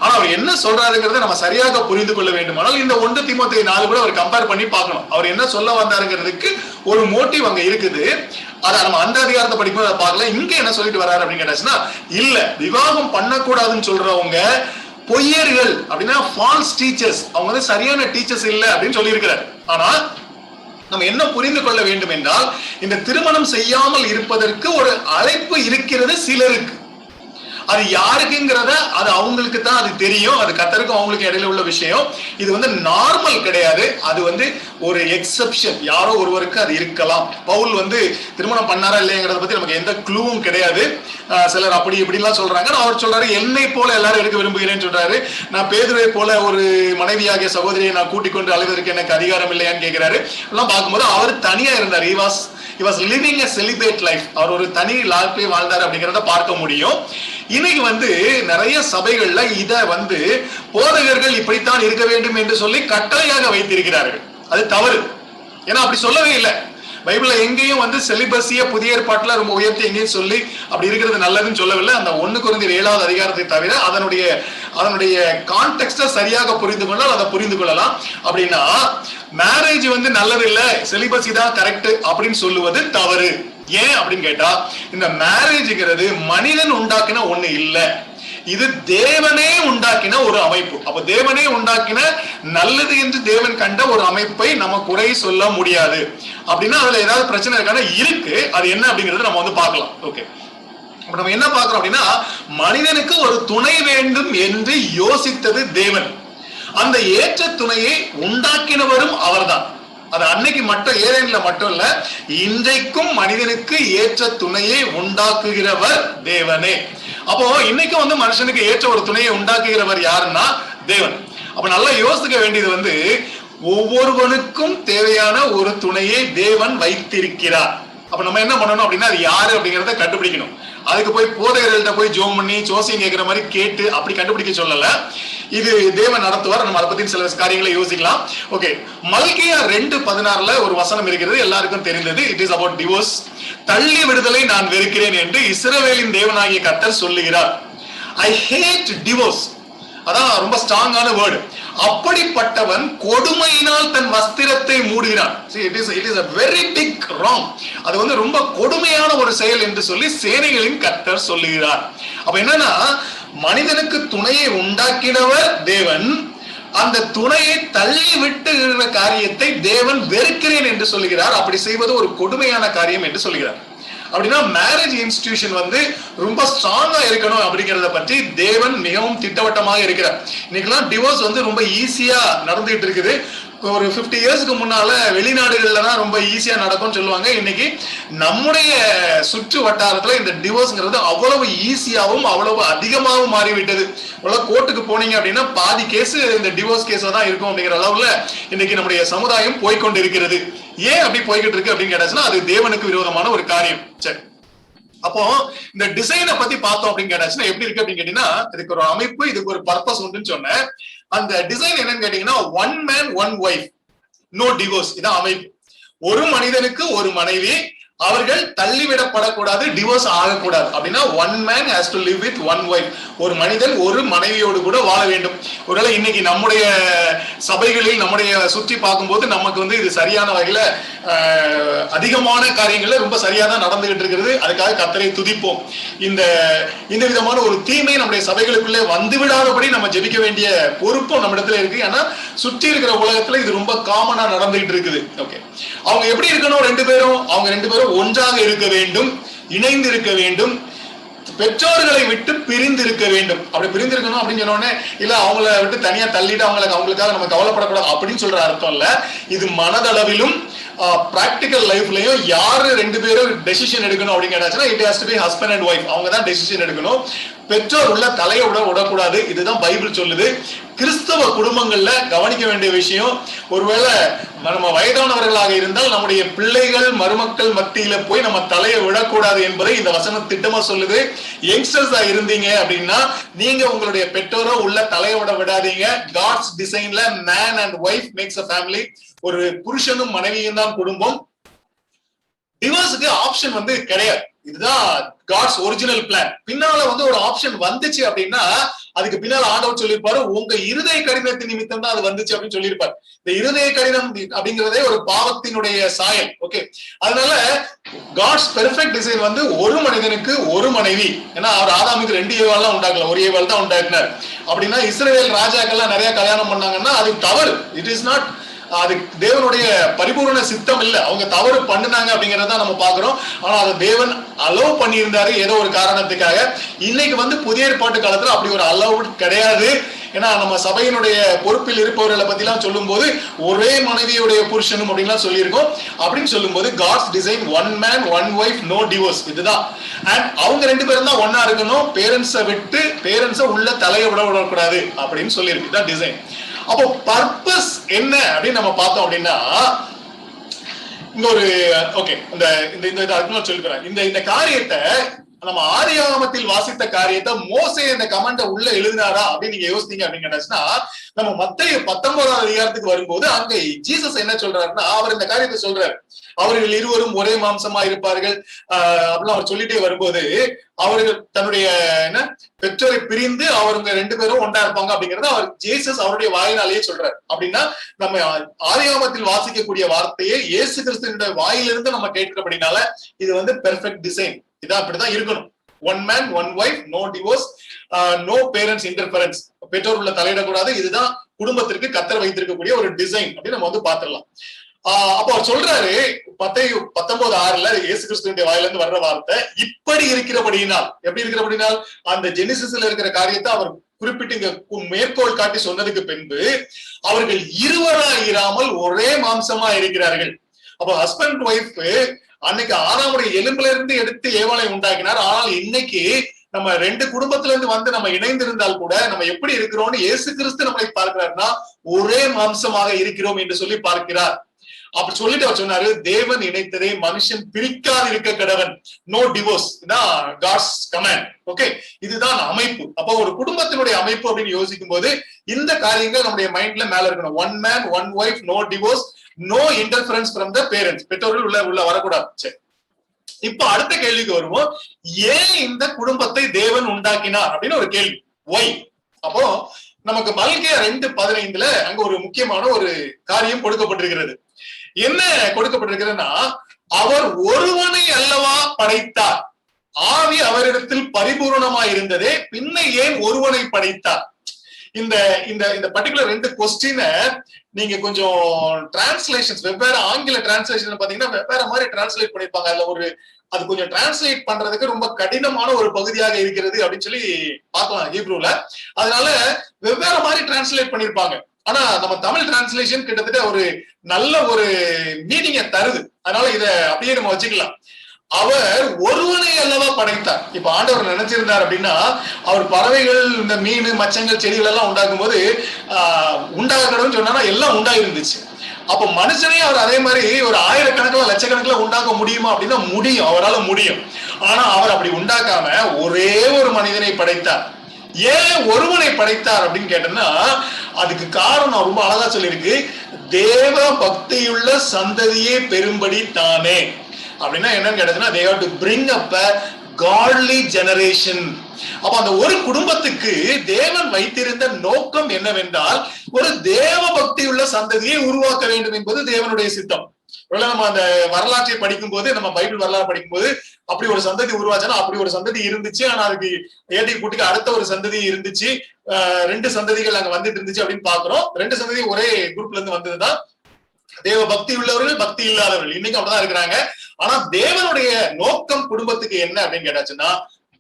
ஆனா அவர் என்ன சொல்றாருங்கிறத நம்ம சரியாக புரிந்து கொள்ள வேண்டுமானால் இந்த 1 தீமோத்தேயு 4 கூட அவர் கம்பேர் பண்ணி பார்க்கணும். அவர் என்ன சொல்ல வந்தாருங்கிறதுக்கு ஒரு மோட்டிவ் அங்க இருக்குது. அதை நம்ம அந்த அதிகாரத்தை படிக்கும்போது அதை பார்க்கல. இங்க என்ன சொல்லிட்டு வர்றாரு அப்படின்னு கேட்டாச்சுன்னா, இல்ல விவாகம் பண்ணக்கூடாதுன்னு சொல்றவங்க பொய்யர்கள் அப்படின்னா ஃபால்ஸ் டீச்சர்ஸ், அவங்க வந்து சரியான டீச்சர்ஸ் இல்லை அப்படின்னு சொல்லி இருக்கிறார். ஆனா நம்ம என்ன புரிந்து கொள்ள வேண்டும் என்றால், இந்த திருமணம் செய்யாமல் இருப்பதற்கு ஒரு அழைப்பு இருக்கிறது சிலருக்கு. அது யாருக்குங்கிறத அது அவங்களுக்கு தான் அது தெரியும். அது கர்த்தருக்கும் அவங்களுக்கு இடையில உள்ள விஷயம். இது வந்து நார்மல் கிடையாது, அது வந்து ஒரு எக்ஸெப்ஷன். யாரோ ஒருவருக்கு அது இருக்கலாம். பவுல் வந்து திருமணம் பண்ணாரா இல்லைங்கிறத பத்தி நமக்கு எந்த க்ளூவும் கிடையாது. சிலர் அப்படி இப்படிலாம் சொல்றாங்க. அவர் சொல்றாரு, என்னை போல எல்லாரும் இருக்க விரும்புகிறேன்னு சொல்றாரு. நான் பேதுருவை போல ஒரு மனைவியாகிய சகோதரியை நான் கூட்டிக் கொண்டு அழைவதற்கு எனக்கு அதிகாரம் இல்லையான்னு கேட்கிறாரு. எல்லாம் பார்க்கும்போது அவர் தனியா இருந்தார். he was living a celibate life. அவர் ஒரு தனி வாழ்க்கையை வாழ்ந்தார் அப்படிங்கிறத பார்க்க முடியும். இன்னைக்கு வந்து நிறைய சபைகள்ல இத வந்து போதகர்கள் இப்படித்தான் இருக்க வேண்டும் என்று சொல்லி கட்டளையாக வைத்திருக்கிறார்கள். அது தவறு. ஏன்னா அப்படி சொல்லவே இல்லை. பைபிள்ல எங்கேயும் வந்து செலிபஸிய புதிய ஏற்பாட்டுல ரொம்ப உயர்த்தி எங்கேயும் சொல்லி அப்படி இருக்கிறது நல்லதுன்னு சொல்லவில்லை. அந்த 1 கொரிந்தியர் 7வது அதிகாரத்தை தவிர அதனுடைய கான்டெக்ஸ்ட சரியாக புரிந்து கொண்டால் அதை புரிந்து கொள்ளலாம். அப்படின்னா மேரேஜ் வந்து நல்லது இல்லை, செலிபஸி தான் கரெக்ட் அப்படின்னு சொல்லுவது தவறு. ஏன் அப்படின்னு கேட்டா, இந்த மேரேஜ்ங்கிறது மனிதன் உண்டாக்கின ஒண்ணு இல்லை, இது தேவனே உண்டாக்கின ஒரு அமைப்பு. அப்ப தேவனே உண்டாக்கின நல்லது என்று தேவன் கண்ட ஒரு அமைப்பை நம்ம குறை சொல்ல முடியாது. அப்படின்னா அதுல ஏதாவது பிரச்சனை இருக்கான இருக்கு, அது என்ன அப்படிங்கறது நம்ம வந்து பார்க்கலாம். ஓகே, அப்ப நம்ம என்ன பார்க்கிறோம் அப்படின்னா, மனிதனுக்கு ஒரு துணை வேண்டும் என்று யோசித்தது தேவன். அந்த ஏற்ற துணையை உண்டாக்கினவரும் அவர்தான். அது அன்னைக்கு மட்டும் ஏதேன்ல மட்டும் இல்ல, இன்றைக்கும் மனிதனுக்கு ஏற்ற துணையை உண்டாக்குகிறவர் தேவனே. அப்போ இன்னைக்கும் வந்து மனுஷனுக்கு ஏற்ற ஒரு துணையை உண்டாக்குகிறவர் யாருன்னா தேவன். அப்ப நல்லா யோசிக்க வேண்டியது ஒவ்வொருவனுக்கும் தேவையான ஒரு துணையை தேவன் வைத்திருக்கிறார். அப்ப நம்ம என்ன பண்ணணும் அப்படின்னா அது யாரு அப்படிங்கறத கண்டுபிடிக்கணும். அதுக்கு போய் போதைகள்கிட்ட போய் ஜோம் பண்ணி ஜோசியம் கேட்கிற மாதிரி கேட்டு அப்படி கண்டுபிடிக்க சொல்லல. இது தேவன் நடத்துவார். நம்ம அதை பத்தி சில காரியங்களை யோசிக்கலாம். ஓகே, மல்கியா 2:16 ஒரு வசனம் இருக்கிறது, எல்லாருக்கும் தெரிந்தது. It is about divorce. தள்ளி விடுதலை நான் வெறுக்கிறேன் என்று இஸ்ரவேலின் தேவனாகிய கர்த்தர் சொல்லுகிறார். ஐ ஹேட் டிவோர்ஸ். அதான் ரொம்ப ஸ்ட்ராங்கான வேர்டு. அப்படிப்பட்டவன் கொடுமையினால் தன் வஸ்திரத்தை மூடுகிறான். it is a very big wrong. அது வந்து ரொம்ப கொடுமையான ஒரு செயல் என்று சொல்லி சேனைகளின் கர்த்தர் சொல்லுகிறார். அப்ப என்னன்னா, மனிதனுக்கு துணையை உண்டாக்கினவர் தேவன், அந்த துணையை தள்ளி விட்டு காரியத்தை தேவன் வெறுக்கிறேன் என்று சொல்லுகிறார். அப்படி செய்வது ஒரு கொடுமையான காரியம் என்று சொல்லுகிறார். அப்படின்னா மேரேஜ் இன்ஸ்டிடியூஷன் வந்து ரொம்ப ஸ்ட்ராங்கா இருக்கணும் அப்படிங்கறத பற்றி தேவன் மிகவும் திட்டவட்டமாக இருக்கிறார். இன்னைக்கெல்லாம் டிவோர்ஸ் வந்து ரொம்ப ஈஸியா நடந்துகிட்டு இருக்குது. ஒரு 50 இயர்ஸ்க்கு முன்னால வெளிநாடுகள்ல தான் ரொம்ப ஈஸியா நடக்கும்னு சொல்லுவாங்க. இன்னைக்கு நம்முடைய சுற்று வட்டாரத்துல இந்த டிவோர்ஸ்ங்கிறது அவ்வளவு ஈஸியாவும் அவ்வளவு அதிகமாகவும் மாறிவிட்டது. கோர்ட்டுக்கு போனீங்க அப்படின்னா பாதி கேஸ் இந்த டிவோர்ஸ் கேஸா தான் இருக்கும் அப்படிங்கிற அளவுல இன்னைக்கு நம்முடைய சமுதாயம் போய்கொண்டு இருக்கிறது. ஏன் அப்படி போய்கிட்டு இருக்கு அப்படின்னு கேட்டாச்சுன்னா அது தேவனுக்கு விரோதமான ஒரு காரியம். சரி, அப்போ இந்த டிசைனை பத்தி பார்த்தோம் அப்படின்னு கேட்டாச்சுன்னா எப்படி இருக்கு அப்படின்னு கேட்டீங்கன்னா, இதுக்கு ஒரு அமைப்பு, இதுக்கு ஒரு பர்பஸ் உண்டுன்னு சொன்னேன். அந்த டிசைன் என்னன்னு கேட்டீங்கன்னா, one man one wife no divorce. இதான் அமைப்பு. ஒரு மனிதனுக்கு ஒரு மனைவி, அவர்கள் தள்ளிவிடப்படக்கூடாது, டிவோர்ஸ் ஆகக்கூடாது. அப்படின்னா one man has to live with one wife. ஒரு மனிதன் ஒரு மனைவியோடு கூட வாழ வேண்டும். ஒருவேளை இன்னைக்கு நம்முடைய சபைகளில் நம்முடைய சுற்றி பார்க்கும்போது நமக்கு வந்து இது சரியான வகையில அதிகமான காரியங்கள்ல ரொம்ப சரியா தான் நடந்துகிட்டு இருக்கிறது. அதுக்காக கர்த்தரை துதிப்போம். இந்த விதமான ஒரு தீமை நம்முடைய சபைகளுக்குள்ளே வந்து விடாதபடி நம்ம ஜெபிக்க வேண்டிய பொறுப்பும் நம்ம இடத்துல இருக்கு. ஏன்னா சுற்றி இருக்கிற உலகத்துல இது ரொம்ப காமனா நடந்துகிட்டு இருக்குது. ஓகே, அவங்க எப்படி இருக்கணும்? அவங்க ரெண்டு பேரும் ஒன்றாக இருக்க வேண்டும், இணைந்து இருக்க வேண்டும், பெற்றோர்களை விட்டு பிரிந்து இருக்க வேண்டும். அப்படி பிரிந்து இருக்கணும் அப்படின்னு சொன்ன உடனே இல்ல அவங்கள விட்டு தனியா தள்ளிட்டு அவங்களுக்காக நம்ம கவலைப்படக்கூடாது அப்படின்னு சொல்ற அர்த்தம் இல்ல. இது மனதளவிலும் பிராக்டிக்கல் லைஃப்லயும் யாரு ரெண்டு பேரும் டெசிஷன் எடுக்கணும் அப்படின்னு கேட்டாச்சுன்னா it has to be husband and wife. அவங்க தான் டெசிஷன் எடுக்கணும். பெற்றோர் உள்ள தலையை விடக்கூடாது. இதுதான் பைபிள் சொல்லுது. கிறிஸ்தவ குடும்பங்கள்ல கவனிக்க வேண்டிய விஷயம், ஒருவேளை நம்ம வயதானவர்களாக இருந்தால் நம்முடைய பிள்ளைகள் மருமக்கள் மத்தியில போய் நம்ம தலையை விடக்கூடாது என்பதை இந்த வசனம் திட்டமா சொல்லுது. யங்ஸ்டர்ஸா இருந்தீங்க அப்படின்னா நீங்க உங்களுடைய பெற்றோரோ உள்ள தலையை விடாதீங்க. காட்ஸ் டிசைன்ல man and wife maths a family. ஒரு புருஷனும் மனைவியும் தான் குடும்பம். டிவோர்ஸுக்கு ஆப்ஷன் வந்து கிடையாது. இதுதான் காட்ஸ் ஒரிஜினல் பிளான். பின்னால வந்து ஒரு ஆப்ஷன் வந்துச்சு அப்படின்னா அதுக்கு பின்னால ஆண்டவர் சொல்லியிருப்பாரு, உங்க இருதய கடினத்தின் நிமித்தம் தான் அது வந்துச்சு அப்படின்னு சொல்லியிருப்பாரு. இந்த இருதய கடினம் அப்படிங்கிறதே ஒரு பாவத்தினுடைய சாயல். ஓகே, அதனால காட்ஸ் பெர்ஃபெக்ட் டிசைன் வந்து ஒரு மனிதனுக்கு ஒரு மனைவி. ஏன்னா அவர் ஆதாமுக்கு 2 ஏவாள் உண்டாக்கல, ஒரு ஏவாள் தான் உண்டாக்குனார். அப்படின்னா இஸ்ரவேல் ராஜாக்கள்லாம் நிறைய கல்யாணம் பண்ணாங்கன்னா அது தவறு. இட் இஸ் நாட், அது தேவனுடைய பரிபூர்ண சித்தம் இல்ல. அவங்க தவறு பண்ணுனாங்க அப்படிங்கறத நம்ம பாக்குறோம். ஆனா அதை தேவன் அலோவ் பண்ணியிருந்தாரு ஏதோ ஒரு காரணத்துக்காக. இன்னைக்கு வந்து புதிய ஏற்பாட்டு காலத்துல அப்படி ஒரு அலோவ் கிடையாது. ஏன்னா நம்ம சபையினுடைய பொறுப்பில் இருப்பவர்களை பத்தி எல்லாம் சொல்லும் போது ஒரே மனைவியுடைய புருஷனும் அப்படின்லாம் சொல்லியிருக்கோம். அப்படின்னு சொல்லும் போது God's design one man one wife no divorce. இதுதான். அண்ட் அவங்க 2 பேரும் தான் ஒன்னா இருக்கணும். பேரண்ட்ஸை விட்டு பேரண்ட்ஸை உள்ள தலையை விடக்கூடாது அப்படின்னு சொல்லியிருக்கு. இதுதான் டிசைன். அப்போ பர்பஸ் என்ன அப்படின்னு நம்ம பார்த்தோம் அப்படின்னா இங்க ஒரு ஓகே இந்த சொல்லிக்கிறேன். இந்த காரியத்தை நம்ம ஆதியாகமத்தில் வாசித்த காரியத்தை மோசே இந்த கமெண்ட உள்ள எழுதினாரா அப்படின்னு நீங்க யோசித்தீங்க அப்படின்னு கேட்டாச்சுன்னா நம்ம மத்தேயு 19ஆம் அதிகாரத்துக்கு வரும்போது அங்க ஜீசஸ் என்ன சொல்றாருன்னா அவர் இந்த காரியத்தை சொல்றாரு. அவர்கள் இருவரும் ஒரே மாம்சமா இருப்பார்கள் அப்படின்னு அவர் சொல்லிட்டே வரும்போது அவர்கள் தன்னுடைய பெற்றோரை பிரிந்து அவருங்க 2 பேரும் ஒன்றா இருப்பாங்க அப்படிங்கறத அவர் ஜீசஸ் அவருடைய வாயினாலேயே சொல்றாரு. அப்படின்னா நம்ம ஆதியாகமத்தில் வாசிக்கக்கூடிய வார்த்தையை இயேசு கிறிஸ்துவினுடைய வாயிலிருந்து நம்ம கேட்கிறபடினால இது வந்து பெர்ஃபெக்ட் டிசைன். இதான் அப்படிதான் இருக்கணும். One man one wife no divorce no parents interference. பெற்றோர் உள்ள தலையிடக்கூடாது. இதுதான் குடும்பத்திற்கு கர்த்தர் வைத்திருக்கக்கூடிய ஒரு டிசைன் அப்படின்னு நம்ம வந்து பாத்துடலாம். அப்போ அவர் சொல்றாரு மத்தேயு 19:6 இயேசு கிறிஸ்துவினுடைய வாயிலிருந்து வர்ற வார்த்தை இப்படி இருக்கிறபடியினால். எப்படி இருக்கிறபடினால் அந்த ஜெனிசிஸ்ல இருக்கிற காரியத்தை அவர் குறிப்பிட்டு இங்க மேற்கோள் காட்டி சொன்னதுக்கு பின்பு அவர்கள் இருவராய் இராமல் ஒரே மாம்சமா இருக்கிறார்கள். அப்போ ஹஸ்பண்ட் ஒய்ஃப் அன்னைக்கு ஆதாமுடைய எலும்புல இருந்து எடுத்து ஏவாளை உண்டாக்கினார். ஆனால் இன்னைக்கு நம்ம ரெண்டு குடும்பத்துல இருந்து வந்து நம்ம இணைந்திருந்தால் கூட நம்ம எப்படி இருக்கிறோம்னு இயேசு கிறிஸ்து நம்மளை பார்க்கிறார்னா ஒரே மாம்சமாக இருக்கிறோம் என்று சொல்லி பார்க்கிறார். அப்படி சொல்லிட்டு அவர் சொன்னாரு, தேவன் இணைத்ததை மனுஷன் பிரிக்காது இருக்க கடவன், no divorce, God's command. Okay, இதுதான் அமைப்பு. அப்போ ஒரு குடும்பத்தினுடைய அமைப்பு அப்படின்னு யோசிக்கும் போது இந்த காரியங்கள் நம்முடைய மைண்ட்ல மேல இருக்கணும். One man one wife, no divorce, no interference from the parents, பெற்றோர்கள் உள்ள வரக்கூடாது. சரி, இப்ப அடுத்த கேள்விக்கு வருவோம். ஏன் இந்த குடும்பத்தை தேவன் உண்டாக்கினார் அப்படின்னு ஒரு கேள்வி. ஒய்? அப்போ நமக்கு மல்கியா 2:15 அங்க ஒரு முக்கியமான ஒரு காரியம் கொடுக்கப்பட்டிருக்கிறது. என்ன கொடுக்கப்பட்டிருக்கிறதுனா, அவர் ஒருவனை அல்லவா படைத்தார், ஆவி அவரிடத்தில் பரிபூர்ணமாய் இருந்ததே, பின்ன ஏன் ஒருவனை படைத்தார்? இந்த இந்த இந்த பர்டிகுலர் 2 கொஸ்டினை நீங்க கொஞ்சம் டிரான்ஸ்லேஷன்ஸ், வெவ்வேறு ஆங்கில டிரான்ஸ்லேஷன் பாத்தீங்கன்னா வெவ்வேறு மாதிரி டிரான்ஸ்லேட் பண்ணிருப்பாங்க. அதுல அது கொஞ்சம் டிரான்ஸ்லேட் பண்றதுக்கு ரொம்ப கடினமான ஒரு பகுதியாக இருக்கிறது அப்படின்னு சொல்லி பார்க்கலாம் ஹீப்ரூல. அதனால வெவ்வேறு மாதிரி டிரான்ஸ்லேட் பண்ணிருப்பாங்க. ஆனா நம்ம தமிழ் டிரான்ஸ்லேஷன் கிட்டத்தட்ட ஒரு நல்ல ஒரு மீனிங்கை தருது. அதனால இத அப்படியே நம்ம வச்சுக்கலாம். அவர் ஒருவனை அல்லவா படைத்தார். இப்ப ஆண்டவர் நினைச்சிருந்தார் அப்படின்னா, அவர் பறவைகள், இந்த மீன், மச்சங்கள், செடிகள் எல்லாம் உண்டாக்கும் போது உண்டாகணும்னு சொன்னா எல்லாம் உண்டாயிருந்துச்சு. அப்ப மனுஷனையும் அவர் அதே மாதிரி ஒரு ஆயிரக்கணக்கில் லட்சக்கணக்கில் உண்டாக்க முடியுமா அப்படின்னா முடியும், அவரால் முடியும். ஆனா அவர் அப்படி உண்டாக்காம ஒரே ஒரு மனிதனை படைத்தார். ஏன் ஒருவனை படைத்தார் அப்படின்னு கேட்டோம்னா, அதுக்கு காரணம் ரொம்ப அழகா சொல்லியிருக்கு, தேவ பக்தியுள்ள சந்ததியே பெரும்படி தானே. அப்படின்னா என்னன்னு கேட்டதுன்னா, they have to bring up a godly generation. அப்ப அந்த ஒரு குடும்பத்துக்கு தேவன் வைத்திருந்த நோக்கம் என்னவென்றால், ஒரு தேவ பக்தி உள்ள சந்ததியை உருவாக்க வேண்டும் என்பது தேவனுடைய சித்தம். நம்ம அந்த வரலாற்றை படிக்கும் போது, நம்ம பைபிள் வரலாறு படிக்கும் போது, அப்படி ஒரு சந்ததி உருவாச்சுன்னா அப்படி ஒரு சந்ததி இருந்துச்சு. ஆனா அதுக்கு ஏடி கூட்டிக்கு அடுத்த ஒரு சந்ததி இருந்துச்சு, 2 சந்ததிகள் அங்க வந்துட்டு இருந்துச்சு அப்படின்னு பாக்குறோம். 2 சந்ததி ஒரே குரூப்ல இருந்து வந்ததுதான் தேவ பக்தி உள்ளவர்கள், பக்தி இல்லாதவர்கள். இன்னைக்கு அப்படிதான் இருக்கிறாங்க. ஆனா தேவனுடைய நோக்கம் குடும்பத்துக்கு என்ன அப்படின்னு கேட்டாச்சுன்னா,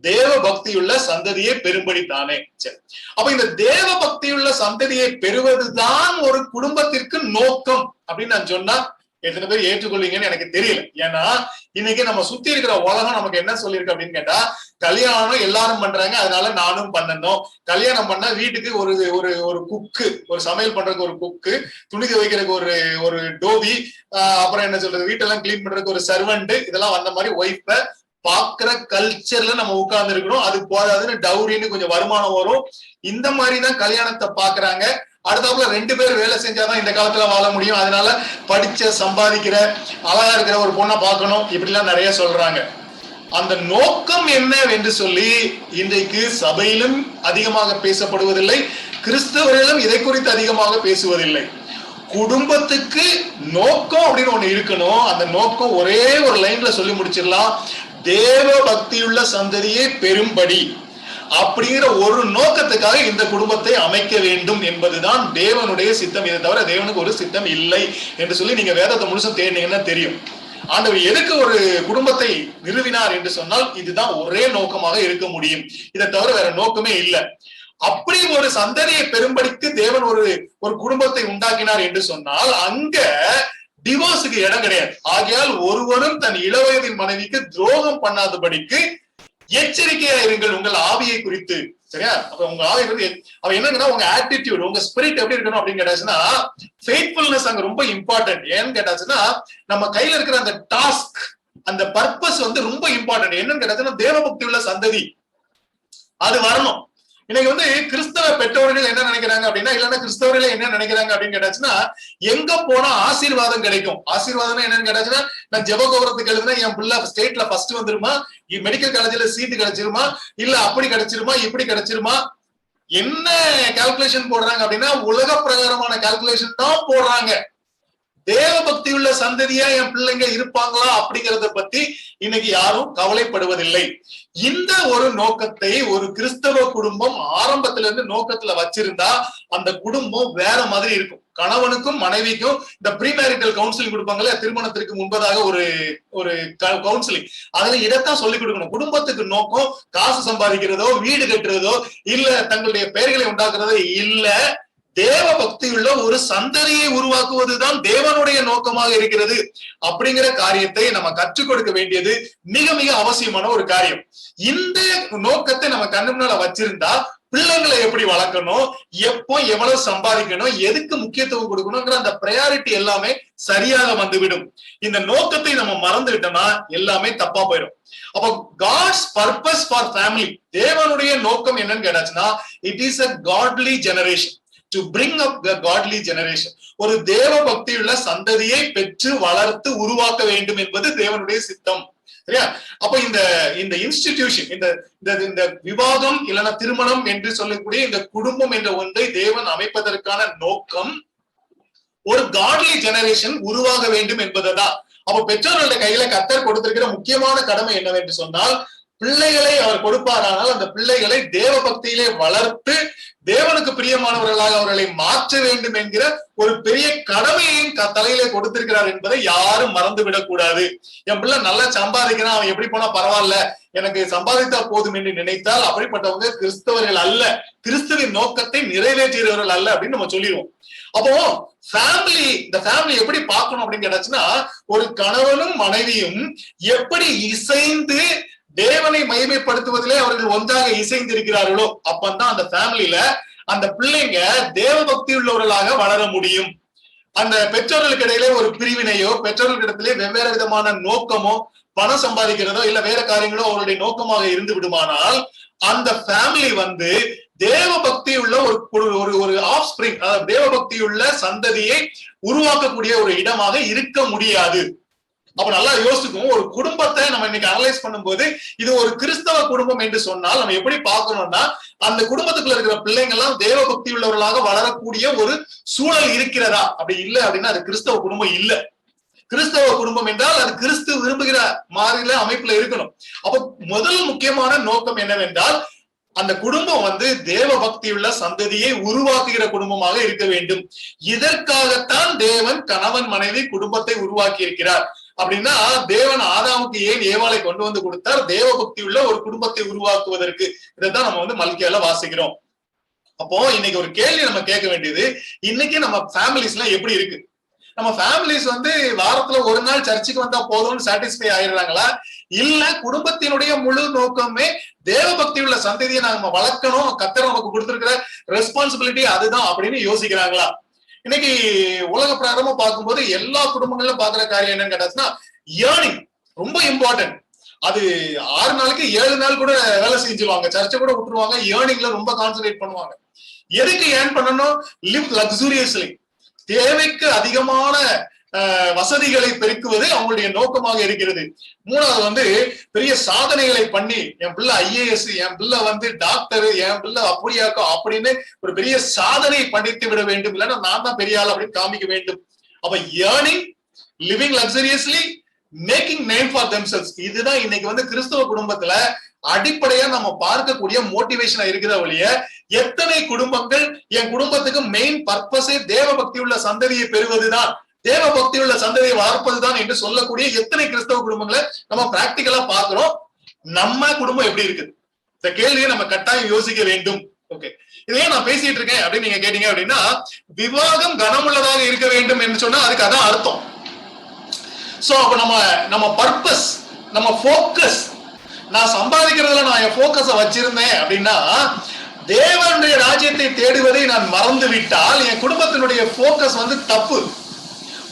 தேவ பக்தியுள்ள சந்ததியை பெரும்படி தானே. சரி, அப்ப இந்த தேவ பக்தியுள்ள சந்ததியை பெறுவதுதான் ஒரு குடும்பத்திற்கு நோக்கம் அப்படின்னு நான் சொன்னா எத்தனை பேர் ஏற்றுக்கொள்வீங்கன்னு எனக்கு தெரியல. ஏன்னா இன்னைக்கு நம்ம சுத்தி இருக்கிற உலகம் நமக்கு என்ன சொல்லியிருக்கு அப்படின்னு கேட்டா, கல்யாணம் எல்லாரும் பண்றாங்க, அதனால நானும் பண்ணணும். கல்யாணம் பண்ணா வீட்டுக்கு ஒரு ஒரு ஒரு குக்கு, ஒரு சமையல் பண்றதுக்கு ஒரு குக்கு, துணி துவைக்கிறதுக்கு ஒரு டோபி, அப்புறம் என்ன சொல்றது, வீட்டெல்லாம் கிளீன் பண்றதுக்கு ஒரு சர்வெண்ட், இதெல்லாம் வந்த மாதிரி ஒய்ஃப பாக்குற கல்ச்சர்ல நம்ம உட்கார்ந்து இருக்கிறோம். அது போதாதுன்னு டவுரின்னு கொஞ்சம் வருமானம் வரும். இந்த மாதிரிதான் கல்யாணத்தை பாக்குறாங்க. அடுத்தாப்புல 2 பேர் வேலை செஞ்சாதான் இந்த காலத்துல வாழ முடியும். அதனால படிச்ச, சம்பாதிக்கிற, அழகா இருக்கிற ஒரு பொண்ணை பார்க்கணும், இப்படிலாம் நிறைய சொல்றாங்க. அந்த நோக்கம் என்ன என்று சொல்லி இன்றைக்கு சபையிலும் அதிகமாக பேசப்படுவதில்லை, கிறிஸ்தவர்களும் இதை குறித்து அதிகமாக பேசுவதில்லை. குடும்பத்துக்கு நோக்கம் அப்படின்னு ஒண்ணு இருக்கணும். அந்த நோக்கம் ஒரே ஒரு லைன்ல சொல்லி முடிச்சிடலாம், தேவ பக்தியுள்ள சந்ததியை பெரும்படி. அப்படிங்கிற ஒரு நோக்கத்துக்காக இந்த குடும்பத்தை அமைக்க வேண்டும் என்பதுதான் தேவனுடைய சித்தம். இதை தவிர தேவனுக்கு ஒரு சித்தம் இல்லை என்று சொல்லி நீங்க வேதத்தை முழுசும் தேடினீங்கன்னா தெரியும். ஆண்டவர் எதுக்கு ஒரு குடும்பத்தை நிறுவினார் என்று சொன்னால், இதுதான் ஒரே நோக்கமாக இருக்க முடியும். இதை தவிர வேற நோக்கமே இல்லை. அப்படி ஒரு சந்ததியை பெரும்படிக்கு தேவன் ஒரு குடும்பத்தை உண்டாக்கினார் என்று சொன்னால், அங்க டிவோர்ஸுக்கு இடம் கிடையாது. ஆகையால் ஒருவரும் தன் இளவயதின் மனைவிக்கு துரோகம் பண்ணாதபடிக்கு எச்சரிக்கையா இருங்கள் உங்கள் ஆவியை குறித்து. சரியா? அப்ப உங்க ஆவியை குறித்து அவ என்னங்கன்னா, உங்க ஆட்டிடியூட், உங்க ஸ்பிரிட் எப்படி இருக்கணும் அப்படின்னு கேட்டாச்சுன்னா, ஃபெய்த்ஃபுல்னஸ் அங்க ரொம்ப இம்பார்ட்டன்ட். ஏன்னு கேட்டாச்சுன்னா, நம்ம கையில இருக்கிற அந்த டாஸ்க், அந்த பர்பஸ் ரொம்ப இம்பார்ட்டன்ட். என்னன்னு கேட்டாச்சுன்னா, தேவபக்தி உள்ள சந்ததி அது வரணும். இன்னைக்கு கிறிஸ்தவ பெற்றோர்கள் என்ன நினைக்கிறாங்க அப்படின்னா, இல்லன்னா கிறிஸ்தவர்களே என்ன நினைக்கிறாங்க அப்படின்னு கேட்டாச்சுன்னா, எங்க போனா ஆசீர்வாதம் கிடைக்கும். ஆசீர்வாதம் என்னன்னு கேட்டாச்சுன்னா, நான் ஜெபகோபுரத்துக்கு எழுதுனா என் பிள்ளை ஸ்டேட்ல ஃபர்ஸ்ட் வந்துருமா, மெடிக்கல் காலேஜ்ல சீட்டு கிடைச்சிருமா, இல்ல அப்படி கிடைச்சிருமா, இப்படி கிடைச்சிருமா, என்ன கால்குலேஷன் போடுறாங்க அப்படின்னா உலக பிரகாரமான கால்குலேஷன் தான் போடுறாங்க. தேவ பக்தி உள்ள சந்ததியா என் பிள்ளைங்க இருப்பாங்களா அப்படிங்கறத பத்தி இன்னைக்கு யாரும் கவலைப்படுவதில்லை. இந்த ஒரு நோக்கத்தை ஒரு கிறிஸ்தவ குடும்பம் ஆரம்பத்துல இருந்து நோக்கத்துல வச்சிருந்தா அந்த குடும்பம் வேற மாதிரி இருக்கும். கணவனுக்கும் மனைவிக்கும் இந்த ப்ரீமேரிட்டல் கவுன்சிலிங் கொடுப்பாங்கல்ல, திருமணத்திற்கு முன்பதாக ஒரு கவுன்சிலிங், அதுல இதைத்தான் சொல்லி கொடுக்கணும். குடும்பத்துக்கு நோக்கம் காசு சம்பாதிக்கிறதோ, வீடு கட்டுறதோ, இல்ல தங்களுடைய பெயர்களை உண்டாக்குறதோ இல்ல, தேவ பக்தியுள்ள ஒரு சந்ததியை உருவாக்குவதுதான் தேவனுடைய நோக்கமாக இருக்கிறது அப்படிங்கிற காரியத்தை நம்ம கற்றுக் கொடுக்க வேண்டியது மிக மிக அவசியமான ஒரு காரியம். இந்த நோக்கத்தை நம்ம கண்ணு முன்னால வச்சிருந்தா பிள்ளைங்களை எப்படி வளர்க்கணும், எப்போ எவ்வளவு சம்பாதிக்கணும், எதுக்கு முக்கியத்துவம் கொடுக்கணுங்கிற அந்த ப்ரையாரிட்டி எல்லாமே சரியாக வந்துவிடும். இந்த நோக்கத்தை நம்ம மறந்துவிட்டோம்னா எல்லாமே தப்பா போயிடும். அப்போ காட்ஸ் பர்பஸ் ஃபார் ஃபேமிலி, தேவனுடைய நோக்கம் என்னன்னு கேட்டாச்சுன்னா it is a godly generation, to bring up the godly generation. ஒரு தேவ பக்தியுள்ள சந்ததியை பெற்று வளர்த்து உருவாக்க வேண்டும் என்பது தேவனுடைய சித்தம். சரியா? அப்ப இந்த இன்ஸ்டிடியூஷன், இந்த விவாகம் இல்லைன்னா திருமணம் என்று சொல்லக்கூடிய இந்த குடும்பம் என்ற ஒன்றை தேவன் அமைப்பதற்கான நோக்கம் ஒரு காட்லி ஜெனரேஷன் உருவாக வேண்டும் என்பதுதான். அப்ப பெற்றோர்களுடைய கையில கர்த்தர் கொடுத்திருக்கிற முக்கியமான கடமை என்னவென்று சொன்னால், பிள்ளைகளை அவர் கொடுப்பாரானால் அந்த பிள்ளைகளை தேவ பக்தியிலே வளர்த்து தேவனுக்கு பிரியமானவர்களாக அவர்களை மாற்ற வேண்டும் என்கிற ஒரு பெரிய கடமையையும் தலையிலே கொடுத்திருக்கிறார் என்பதை யாரும் மறந்துவிடக் கூடாது. என் பிள்ளை நல்லா சம்பாதிக்கிறான், அவன் எப்படி போனா பரவாயில்ல, எனக்கு சம்பாதித்தா போதும் என்று நினைத்தால் அப்படிப்பட்டவங்க கிறிஸ்தவர்கள் அல்ல, கிறிஸ்துவின் நோக்கத்தை நிறைவேற்றுகிறவர்கள் அல்ல அப்படின்னு நம்ம சொல்லிடுவோம். அப்போ இந்த ஃபேமிலி எப்படி பார்க்கணும் அப்படின்னு கேட்டாச்சுன்னா, ஒரு கணவனும் மனைவியும் எப்படி இசைந்து தேவனை மகிமைப்படுத்துவதிலே அவர்கள் ஒன்றாக இசைந்திருக்கிறார்களோ அப்பதான் அந்த ஃபேமிலியில அந்த பிள்ளைங்க தேவ பக்தி உள்ளவர்களாக வளர முடியும். அந்த பெற்றோர்களுக்கு இடையிலே ஒரு பிரிவினையோ, பெற்றோர்களுக்கு இடத்திலே வெவ்வேறு விதமான நோக்கமோ, பணம் சம்பாதிக்கிறதோ இல்ல வேற காரியங்களோ அவருடைய நோக்கமாக இருந்து விடுமானால் அந்த ஃபேமிலி தேவ பக்தி உள்ள ஒரு ஆஃப் ஸ்பிரிங், தேவ பக்தியுள்ள சந்ததியை உருவாக்கக்கூடிய ஒரு இடமாக இருக்க முடியாது. அப்ப நல்லா யோசிக்கும். ஒரு குடும்பத்தை நம்ம இன்னைக்கு அனலைஸ் பண்ணும்போது இது ஒரு கிறிஸ்தவ குடும்பம் என்று சொன்னால் நம்ம எப்படி பார்க்கணும்னா, அந்த குடும்பத்துக்குள்ள இருக்கிற பிள்ளைங்க எல்லாம் தேவ பக்தி உள்ளவர்களாக வளரக்கூடிய ஒரு சூழல் இருக்கிறதா? அப்படி இல்லை அப்படின்னா அது கிறிஸ்தவ குடும்பம் இல்ல. கிறிஸ்தவ குடும்பம் என்றால் அது கிறிஸ்து விரும்புகிற மாதிரில அமைப்புல இருக்கணும். அப்ப முதல் முக்கியமான நோக்கம் என்னவென்றால், அந்த குடும்பம் தேவ பக்தியுள்ள சந்ததியை உருவாக்குகிற குடும்பமாக இருக்க வேண்டும். இதற்காகத்தான் தேவன் கணவன் மனைவி குடும்பத்தை உருவாக்கி இருக்கிறார். அப்படின்னா தேவன் ஆதாமுக்கு ஏன் ஏவாளை கொண்டு வந்து கொடுத்தார்? தேவ பக்தி உள்ள ஒரு குடும்பத்தை உருவாக்குவதற்கு. இதைத்தான் நம்ம மல்கியால வாசிக்கிறோம். அப்போ இன்னைக்கு ஒரு கேள்வி நம்ம கேட்க வேண்டியது, இன்னைக்கு நம்ம ஃபேமிலிஸ் எல்லாம் எப்படி இருக்கு? நம்ம ஃபேமிலிஸ் வாரத்துல ஒரு நாள் சர்ச்சுக்கு வந்தா போதும்னு சாட்டிஸ்ஃபை ஆயிடுறாங்களா? இல்ல குடும்பத்தினுடைய முழு நோக்கமே தேவ பக்தி உள்ள சந்ததியை நம்ம வளர்க்கணும், கர்த்தர் நமக்கு கொடுத்திருக்கிற ரெஸ்பான்சிபிலிட்டி அதுதான் அப்படின்னு யோசிக்கிறாங்களா? இன்னைக்கு உலக பிரகாரமா பார்க்கும்போது எல்லா குடும்பங்களிலும் பாக்குற காரியம் என்னன்னு கேட்டாச்சுன்னா, ஏர்னிங் ரொம்ப இம்பார்ட்டன்ட். அது 6 நாளைக்கு 7 நாள் கூட வேலை செஞ்சுருவாங்க, சர்ச்சை கூட விட்டுருவாங்க, ஏர்னிங்ல ரொம்ப கான்சென்ட்ரேட் பண்ணுவாங்க. எதுக்கு ஏர்ன் பண்ணணும்? லிவ் லக்ஸூரியஸ்லி, தேவைக்கு அதிகமான வசதிகளை பெருக்குவது அவங்களுடைய நோக்கமாக இருக்கிறது. மூணாவது பெரிய சாதனைகளை பண்ணி, என் பிள்ளை IAS, என் பிள்ளை டாக்டர், என் பிள்ளை அப்படியாக்கும் அப்படின்னு ஒரு பெரிய சாதனை படித்து விட வேண்டும், இல்லைன்னா நான் தான் பெரிய ஆள் அப்படின்னு காமிக்க வேண்டும். அப்ப earning, living luxuriously, making name for themselves, இதுதான் இன்னைக்கு கிறிஸ்தவ குடும்பத்துல அடிப்படையா நம்ம பார்க்கக்கூடிய மோட்டிவேஷனா இருக்கிற ஒழிய, எத்தனை குடும்பங்கள் என் குடும்பத்துக்கு மெயின் பர்பஸே தேவ பக்தி உள்ள சந்ததியை பெறுவதுதான், தேவ பக்தி உள்ள சந்ததியை வளர்ப்பதுதான் என்று சொல்லக்கூடிய எத்தனை கிறிஸ்தவ குடும்பங்களை நம்ம பிராக்டிகலா பாக்குறோம்? நம்ம குடும்பம் எப்படி இருக்கு? இந்த கேள்வியை நம்ம கட்டாயம் யோசிக்க வேண்டும். ஓகே, இதையே நான் பேசிட்டு இருக்கேன் அப்படின்னு நீங்க கேட்டீங்க அப்படின்னா, விவாகம் கனமுள்ளதாக இருக்க வேண்டும் என்று சொன்னா அதுக்கு அதான் அர்த்தம். சோ அப்ப நம்ம பர்பஸ், நம்ம போக்கஸ், நான் சம்பாதிக்கிறதுல நான் என் போக்கஸ வச்சிருந்தேன் அப்படின்னா, தேவனுடைய ராஜ்யத்தை தேடுவதை நான் மறந்து விட்டால் என் குடும்பத்தினுடைய போக்கஸ் தப்பு.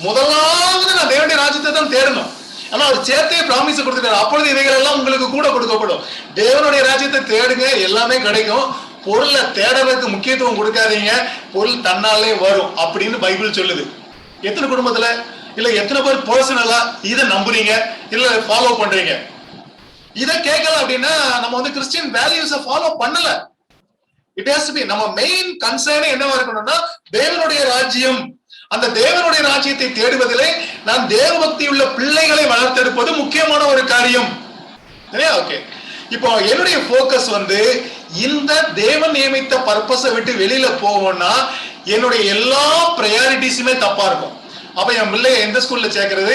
முதலாவது நான் தேவனுடைய ராஜ்யத்தை தான் தேடணும். ஆனா அவர் சேர்த்தே பிராமிஸ் கொடுத்துட்டாரு, அப்பொழுது இவைகள் எல்லாம் உங்களுக்கு கூட கொடுக்கப்படும். தேவனுடைய ராஜ்யத்தை தேடுங்க, எல்லாமே கிடைக்கும். பொருளை தேடுறதுக்கு முக்கியத்துவம் கொடுக்காதீங்க, பொருள் தன்னாலே வரும் அப்படின்னு பைபிள் சொல்லுது. எத்தனை குடும்பத்துல இல்ல எத்தனை பேர் பர்சனலா இதை நம்புறீங்க இல்ல ஃபாலோ பண்றீங்க? இதை கேட்கல அப்படின்னா நம்ம கிறிஸ்டியன் வேல்யூஸை ஃபாலோ பண்ணல. இட் ஹஸ் டு பீ நம்ம மெயின் கன்சர்ன் என்னவா இருக்கணும்னா தேவனுடைய ராஜ்யம். அந்த தேவனுடைய ராஜ்யத்தை தேடுவதிலே நான் தேவ பக்தி உள்ள பிள்ளைகளை வளர்த்தெடுப்பது முக்கியமான ஒரு காரியம். ஓகே, இப்போ என்னுடைய போக்கஸ் இந்த தேவன் நியமித்த பர்பஸை விட்டு வெளியில போவோம்னா என்னுடைய எல்லா ப்ரையாரிட்டிஸுமே தப்பா இருக்கும். அப்ப என் பிள்ளைய எந்த ஸ்கூல்ல சேர்க்கறது,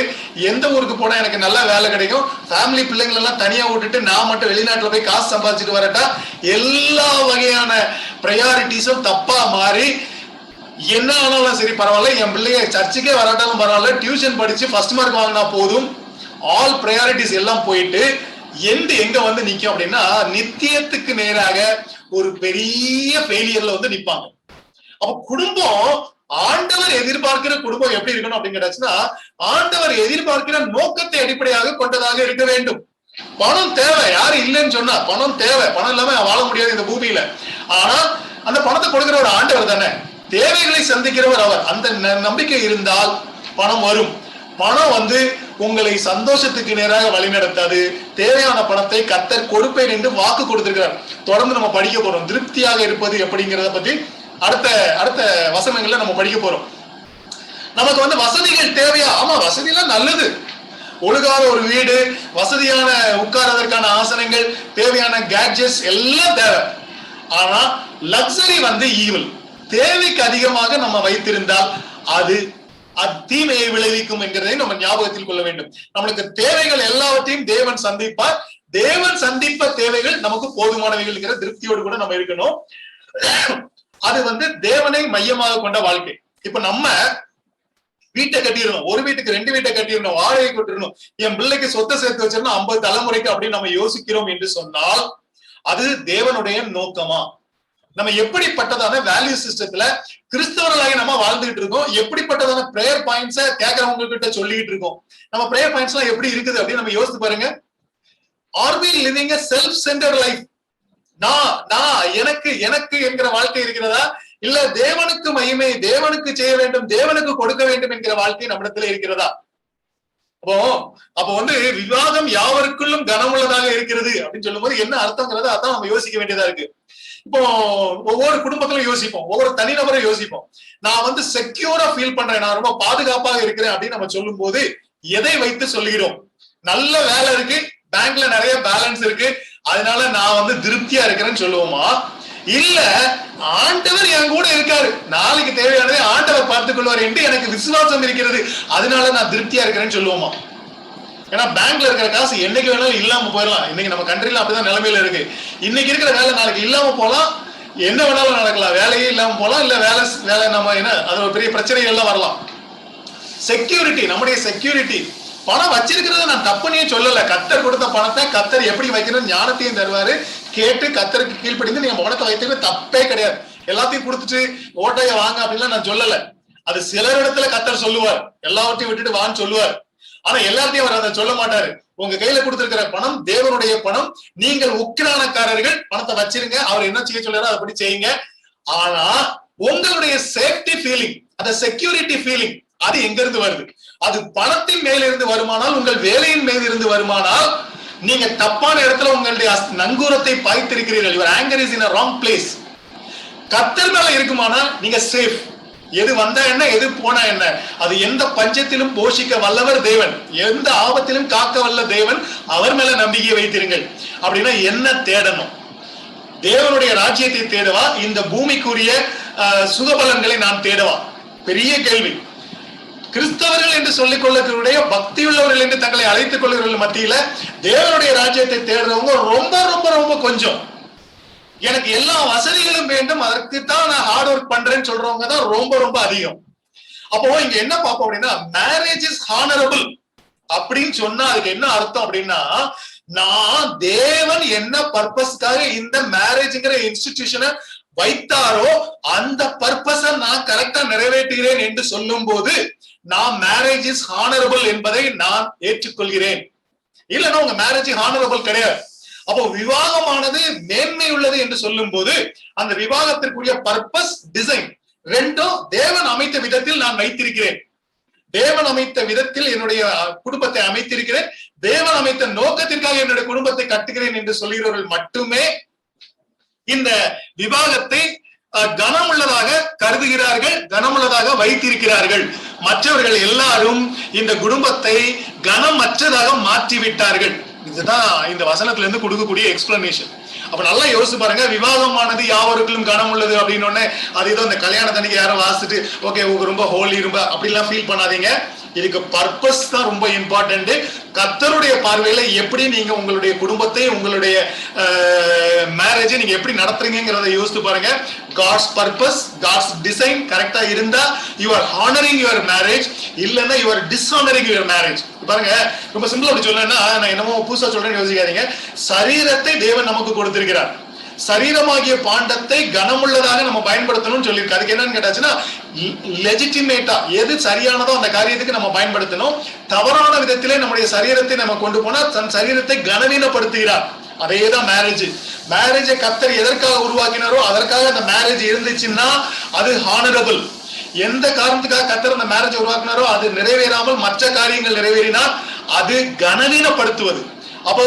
எந்த ஊருக்கு போனா எனக்கு நல்ல வேலை கிடைக்கும், ஃபேமிலி பிள்ளைங்களை எல்லாம் தனியா விட்டுட்டு நான் மட்டும் வெளிநாட்டுல போய் காசு சம்பாதிச்சுட்டு வரட்டா, எல்லா வகையான ப்ரையாரிட்டிஸும் தப்பா மாறி என்ன ஆனாலும் சரி பரவாயில்ல, என் பிள்ளைய சர்ச்சுக்கே வராட்டாலும் பரவாயில்ல, டியூஷன் படிச்சு ஃபர்ஸ்ட் மார்க் வாங்கினா போதும், ஆல் ப்ரையாரிட்டிஸ் எல்லாம் போயிட்டு எண்டு எங்க வந்து நிக்கும் அப்படின்னா நித்தியத்துக்கு நேராக ஒரு பெரிய ஃபெயிலியர்ல வந்து நிப்பாங்க. அப்ப குடும்பம் ஆண்டவர் எதிர்பார்க்கிற குடும்பம் எப்படி இருக்கணும் அப்படின்னு கேட்டாச்சுன்னா, ஆண்டவர் எதிர்பார்க்கிற நோக்கத்தை அடிப்படையாக கொண்டதாக இருக்க வேண்டும். பணம் தேவை, யாரும் இல்லைன்னு சொன்னா பணம் தேவை, பணம் இல்லாம வாழ முடியாது இந்த பூமியில. ஆனா அந்த பணத்தை கொடுக்கிற ஒரு ஆண்டவர் தானே, தேவைகளை சந்திக்கிறவர் அவர். அந்த நம்பிக்கை இருந்தால் பணம் வரும். பணம் வந்து உங்களை சந்தோஷத்துக்கு நேராக வழிநடத்தாது. தேவையான பணத்தை கர்த்தர் கொடுப்பேன் என்று வாக்கு கொடுத்திருக்கிறார். தொடர்ந்து நம்ம படிக்க போறோம் திருப்தியாக இருப்பது எப்படிங்கிறத பத்தி அடுத்த அடுத்த வசனங்கள்ல நம்ம படிக்க போறோம். நமக்கு வந்து வசதிகள் தேவையா? ஆமா, வசதி எல்லாம் நல்லது. ஒழுகாத ஒரு வீடு, வசதியான உட்கார்றதற்கான ஆசனங்கள், தேவையான கேட்ஜெட்ஸ் எல்லாம் தேவை. ஆனா லக்ஸரி வந்து ஈவில். தேவைக்கு அதிகமாக நம்ம வைத்திருந்தால் அது தீமையை விளைவிக்கும் என்கிறதை நம்ம ஞாபகத்தில் கொள்ள வேண்டும். நம்மளுக்கு தேவைகள் எல்லாவற்றையும் தேவன் சந்திப்பார். தேவன் சந்திப்ப தேவைகள் நமக்கு போதுமானவைகள் திருப்தியோடு கூட நம்ம இருக்கணும். அது வந்து தேவனை மையமாக கொண்ட வாழ்க்கை. இப்ப நம்ம வீட்டை கட்டிடணும், ஒரு வீட்டுக்கு 2 வீட்டை கட்டிடணும், வாடகை கட்டிடணும், என் பிள்ளைக்கு சொத்தை சேர்த்து வச்சிடணும் 50 தலைமுறைக்கு அப்படின்னு நம்ம யோசிக்கிறோம் என்று சொன்னால் அது தேவனுடைய நோக்கமா? நம்ம எப்படிப்பட்டதான வேல்யூ சிஸ்டத்துல கிறிஸ்தவர்களாகி நம்ம வாழ்ந்துகிட்டு இருக்கோம்? எப்படிப்பட்டதான பிரேயர் பாயிண்ட்ஸ கேட்கறவங்க கிட்ட சொல்லிட்டு இருக்கோம்? நம்ம பிரேயர் பாயிண்ட்ஸ் எல்லாம் எப்படி இருக்குது அப்படின்னு நம்ம யோசித்து பாருங்க. Are we living a self centred life? நான் எனக்கு எனக்கு என்கிற வாழ்க்கை இருக்கிறதா, இல்ல தேவனுக்கு மகிமை, தேவனுக்கு செய்ய வேண்டும், தேவனுக்கு கொடுக்க வேண்டும் என்கிற வாழ்க்கை நம்மிடத்துல இருக்கிறதா? அப்போ வந்து விவாதம் யாவருக்குள்ளும் கனமுள்ளதாக இருக்கிறது அப்படின்னு சொல்லும் போது என்ன அர்த்தங்கிறத அதான் நம்ம யோசிக்க வேண்டியதா இருக்கு. இப்போ ஒவ்வொரு குடும்பத்திலும் யோசிப்போம், ஒவ்வொரு தனிநபரை யோசிப்போம். நான் வந்து செக்யூரா ஃபீல் பண்றேன், நான் ரொம்ப பாதுகாப்பாக இருக்கிறேன் அப்படின்னு நம்ம சொல்லும் போது எதை வைத்து சொல்லுகிறோம்? நல்ல வேலை இருக்கு, பேங்க்ல நிறைய பேலன்ஸ் இருக்கு, அதனால நான் வந்து திருப்தியா இருக்கிறேன்னு சொல்லுவோமா? இல்ல ஆண்டவர் என் கூட இருக்காரு, நாளைக்கு தேவையானதை ஆண்டவர் பார்த்துக் கொள்வார் என்று எனக்கு விசுவாசம் இருக்கிறது, அதனால நான் திருப்தியா இருக்கிறேன்னு சொல்லுவோமா? ஏன்னா பேங்க்ல இருக்கிற காசு என்னைக்கு வேணாலும் இல்லாம போயிடலாம். இன்னைக்கு நம்ம கண்ட்ரில அப்படிதான் நிலைமையில இருக்கு. இன்னைக்கு இருக்கிற வேலை நாளைக்கு இல்லாம போலாம், என்ன வேணாலும் நடக்கலாம், வேலையே இல்லாம போலாம், இல்ல வேலை நம்ம என்ன அது ஒரு பெரிய பிரச்சனைகள் எல்லாம் வரலாம். செக்யூரிட்டி, நம்முடைய செக்யூரிட்டி. பணம் வச்சிருக்கிறத நான் தப்புனே சொல்லல. கர்த்தர் கொடுத்த பணத்தை கர்த்தர் எப்படி வைக்கணும் ஞானத்தையும் தருவாரு. கேட்டு கர்த்தருக்கு கீழ்ப்படிந்து நீங்க பணத்தை வைத்தது தப்பே கிடையாது. எல்லாத்தையும் கொடுத்துட்டு ஓட்டைய வாங்க அப்படின்லாம் நான் சொல்லல. அது சிலர் இடத்துல கர்த்தர் சொல்லுவார், எல்லாவற்றையும் விட்டுட்டு வான்னு சொல்லுவார். ஆனா எல்லாத்தையும் அவர் அதை சொல்ல மாட்டாரு. உங்க கையில கொடுத்திருக்கிற பணம் தேவனுடைய பணம், நீங்கள் உக்கிரானக்காரர்கள், பணத்தை வச்சிருங்க, அவர் என்ன செய்ய சொல்றாரோ அதை படி செய்யுங்க. ஆனா உங்களுடைய சேஃப்டி ஃபீலிங், அந்த செக்யூரிட்டி ஃபீலிங் அது எங்க இருந்து வருது? அது பணத்தின் மேல இருந்து வருமானால், உங்கள் வேலையின் மேல இருந்து வருமானால், நீங்க தப்பான இடத்துல உங்களுடைய நங்கூரத்தை பாய்த்திருக்கிறீர்கள். Your anchor is in a wrong place. கர்த்தர் மேல இருக்குமானால் நீங்க சேஃப். எது வந்தா என்ன, எது போனா என்ன, அது எந்த பஞ்சத்திலும் போஷிக்க வல்லவர் தேவன், எந்த ஆபத்திலும் காக்க வல்ல தேவன், அவர் மேல நம்பிக்கை வைத்திருங்கள். அப்படின்னா என்ன தேடணும்? தேவனுடைய ராஜ்யத்தை தேடவா, இந்த பூமிக்குரிய சுகபலன்களை நான் தேடவா? பெரிய கேள்வி. கிறிஸ்தவர்கள் என்று சொல்லிக் கொள்ளக்கூடிய பக்தியுள்ளவர்கள் என்று தங்களை அழைத்துக் கொள்கிறவர்கள் மத்தியில தேவனுடைய ராஜ்யத்தை தேடுறவங்க ரொம்ப ரொம்ப ரொம்ப கொஞ்சம். எனக்கு எல்லா வசதிகளும் வேண்டும், அதற்குத்தான் நான் ஹார்ட் ஒர்க் பண்றேன்னு சொல்றவங்க தான் ரொம்ப ரொம்ப அதிகம். அப்போ இங்க என்ன பார்ப்போம் அப்படின்னா, மேரேஜ் இஸ் ஹானரபிள் அப்படின்னு சொன்னா அதுக்கு என்ன அர்த்தம் அப்படின்னா, நான் தேவன் என்ன பர்பஸ்க்காக இந்த மேரேஜ்ங்கிற இன்ஸ்டிடியூஷனை வைத்தாரோ அந்த பர்பஸ நான் கரெக்டா நிறைவேற்றுகிறேன் என்று சொல்லும் போது நான் மேரேஜ் இஸ் ஹானரபிள் என்பதை நான் ஏற்றுக்கொள்கிறேன். இல்லைன்னா உங்க மேரேஜ் ஹானரபிள் கிடையாது. அப்போ விவாகமானது மேன்மை உள்ளது என்று சொல்லும் போது அந்த விவாகத்திற்குரிய பர்பஸ், டிசைன் ரெண்டும் தேவன் அமைத்த விதத்தில் நான் வைத்திருக்கிறேன். தேவன் அமைத்த விதத்தில் என்னுடைய குடும்பத்தை அமைத்திருக்கிறேன், தேவன் அமைத்த நோக்கத்திற்காக என்னுடைய குடும்பத்தை கட்டுகிறேன் என்று சொல்கிறவர்கள் மட்டுமே இந்த விவாகத்தை கனமுள்ளதாக கருதுகிறார்கள், கனமுள்ளதாக வைத்திருக்கிறார்கள். மற்றவர்கள் எல்லாரும் இந்த குடும்பத்தை கனமற்றதாக மாற்றிவிட்டார்கள். இதுதான் இந்த வசனத்துல இருந்து கொடுக்கக்கூடிய எக்ஸ்பிளனேஷன். அப்ப நல்லா யோசிச்சு பாருங்க. விவாதமானது யாவருக்கும் கனம் உள்ளது அப்படின்னு அது ஏதோ இந்த கல்யாண தண்ணிக்கு யாரும் வாசிட்டு ஓகே ரொம்ப ஹோலி ரொம்ப அப்படிலாம் ஃபீல் பண்ணாதீங்க. இதுக்கு பர்பஸ் தான் ரொம்ப இம்பார்ட்டன்ட். கர்த்தருடைய பார்வையில எப்படி நீங்க உங்களுடைய குடும்பத்தை, உங்களுடைய மேரேஜை நீங்க எப்படி நடத்துறீங்கிறத யோசித்து பாருங்க. காட்ஸ் பர்பஸ், காட்ஸ் டிசைன் கரெக்டா இருந்தா you are honouring your marriage, இல்லைன்னா யூ ஆர் டிஸ்ஹானரிங் யுவர் மேரேஜ். பாருங்க, ரொம்ப சிம்பிளா அப்படி சொல்லணும்னா, நான் என்னமோ புதுசா சொல்றேன்னு யோசிக்காதீங்க. சரீரத்தை தேவன் நமக்கு கொடுத்திருக்கிறார். சரீரமாகிய பாண்டத்தை கனமுள்ளதாக நம்ம பயன்படுத்தணும்னு சொல்லியிருக்கு. அதுக்கு என்னன்னு கேட்டாச்சுன்னா, லெஜிட்டிமேட்டா எது சரியானதோ அந்த காரியத்துக்கு நம்ம பயன்படுத்தணும். தவறான விதத்திலே நம்முடைய சரீரத்தை நம்ம கொண்டு போனா தன் சரீரத்தை கனவீனப்படுத்துகிறார். அதேதான் மேரேஜ். மேரேஜை கர்த்தர் எதற்காக உருவாக்கினாரோ அதற்காக அந்த மேரேஜ் இருந்துச்சுன்னா அது ஹானரபிள். எந்த காரணத்துக்காக கர்த்தர் அந்த மேரேஜ் உருவாக்கினாரோ அது நிறைவேறாமல் மற்ற காரியங்கள் நிறைவேறினால் அது கனவீனப்படுத்துவது. அப்போ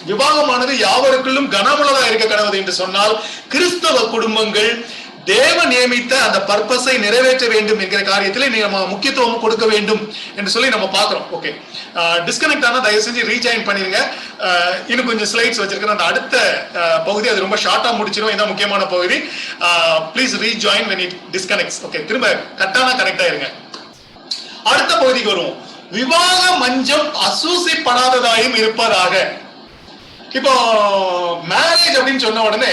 விவாகமானது யாவருக்குள்ளும் கனமுள்ளதா இருக்க கடவுது என்று சொன்னால், கிறிஸ்தவ குடும்பங்கள் தேவன் நியமித்த அந்த பர்பஸை நிறைவேற்ற வேண்டும் என்கிற காரியத்தில் நம்ம முக்கியத்துவம் கொடுக்க வேண்டும் என்று சொல்லி நம்ம பார்க்கிறோம். ஓகே, டிஸ்கனெக்ட் ஆனா தயவு செஞ்சு ரீஜாயின் பண்ணிருங்க. இன்னும் கொஞ்சம் ஸ்லைட்ஸ் வச்சிருக்கிறேன். அந்த அடுத்த பகுதி அது ரொம்ப ஷார்ட்டா முடிச்சிடும். இதான் முக்கியமான பகுதி. Please rejoin when it disconnects. Okay, திரும்ப கட்டானா கனெக்ட் ஆயிருங்க. அடுத்த பகுதிக்கு வருவோம். விவாக மஞ்சம் அசூசிப்படாததாயும் இருப்பதாக. இப்போ மேரேஜ் அப்படின்னு சொன்ன உடனே,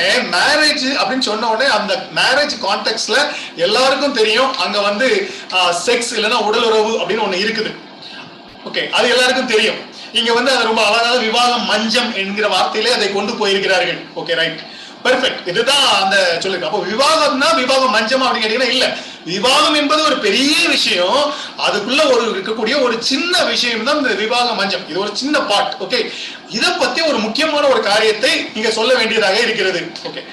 அந்த மேரேஜ் கான்டெக்ட்ல எல்லாருக்கும் தெரியும், அங்க வந்து செக்ஸ் இல்லைன்னா உடல் உறவு அப்படின்னு ஒண்ணு இருக்குது. ஓகே, அது எல்லாருக்கும் தெரியும். இங்க வந்து அது ரொம்ப அழகாக விவாகம் மஞ்சம் என்கிற வார்த்தையிலே அதை கொண்டு போயிருக்கிறார்கள். Okay, right, perfect. இதுதான் அந்த சொல்லுங்க. அப்போ விவாகம்னா விவாகம் மஞ்சமா அப்படின்னு கேட்டீங்கன்னா இல்ல. விவாகம் என்பது ஒரு பெரிய விஷயம். அதுக்குள்ள இருக்கக்கூடிய ஒரு சின்ன விஷயம் தான் இந்த விவாக மஞ்சம். இது ஒரு சின்ன பார்ட். ஓகே, இதை பத்தி ஒரு முக்கியமான ஒரு காரியத்தை நீங்க சொல்ல வேண்டியதாக இருக்கிறது. Okay,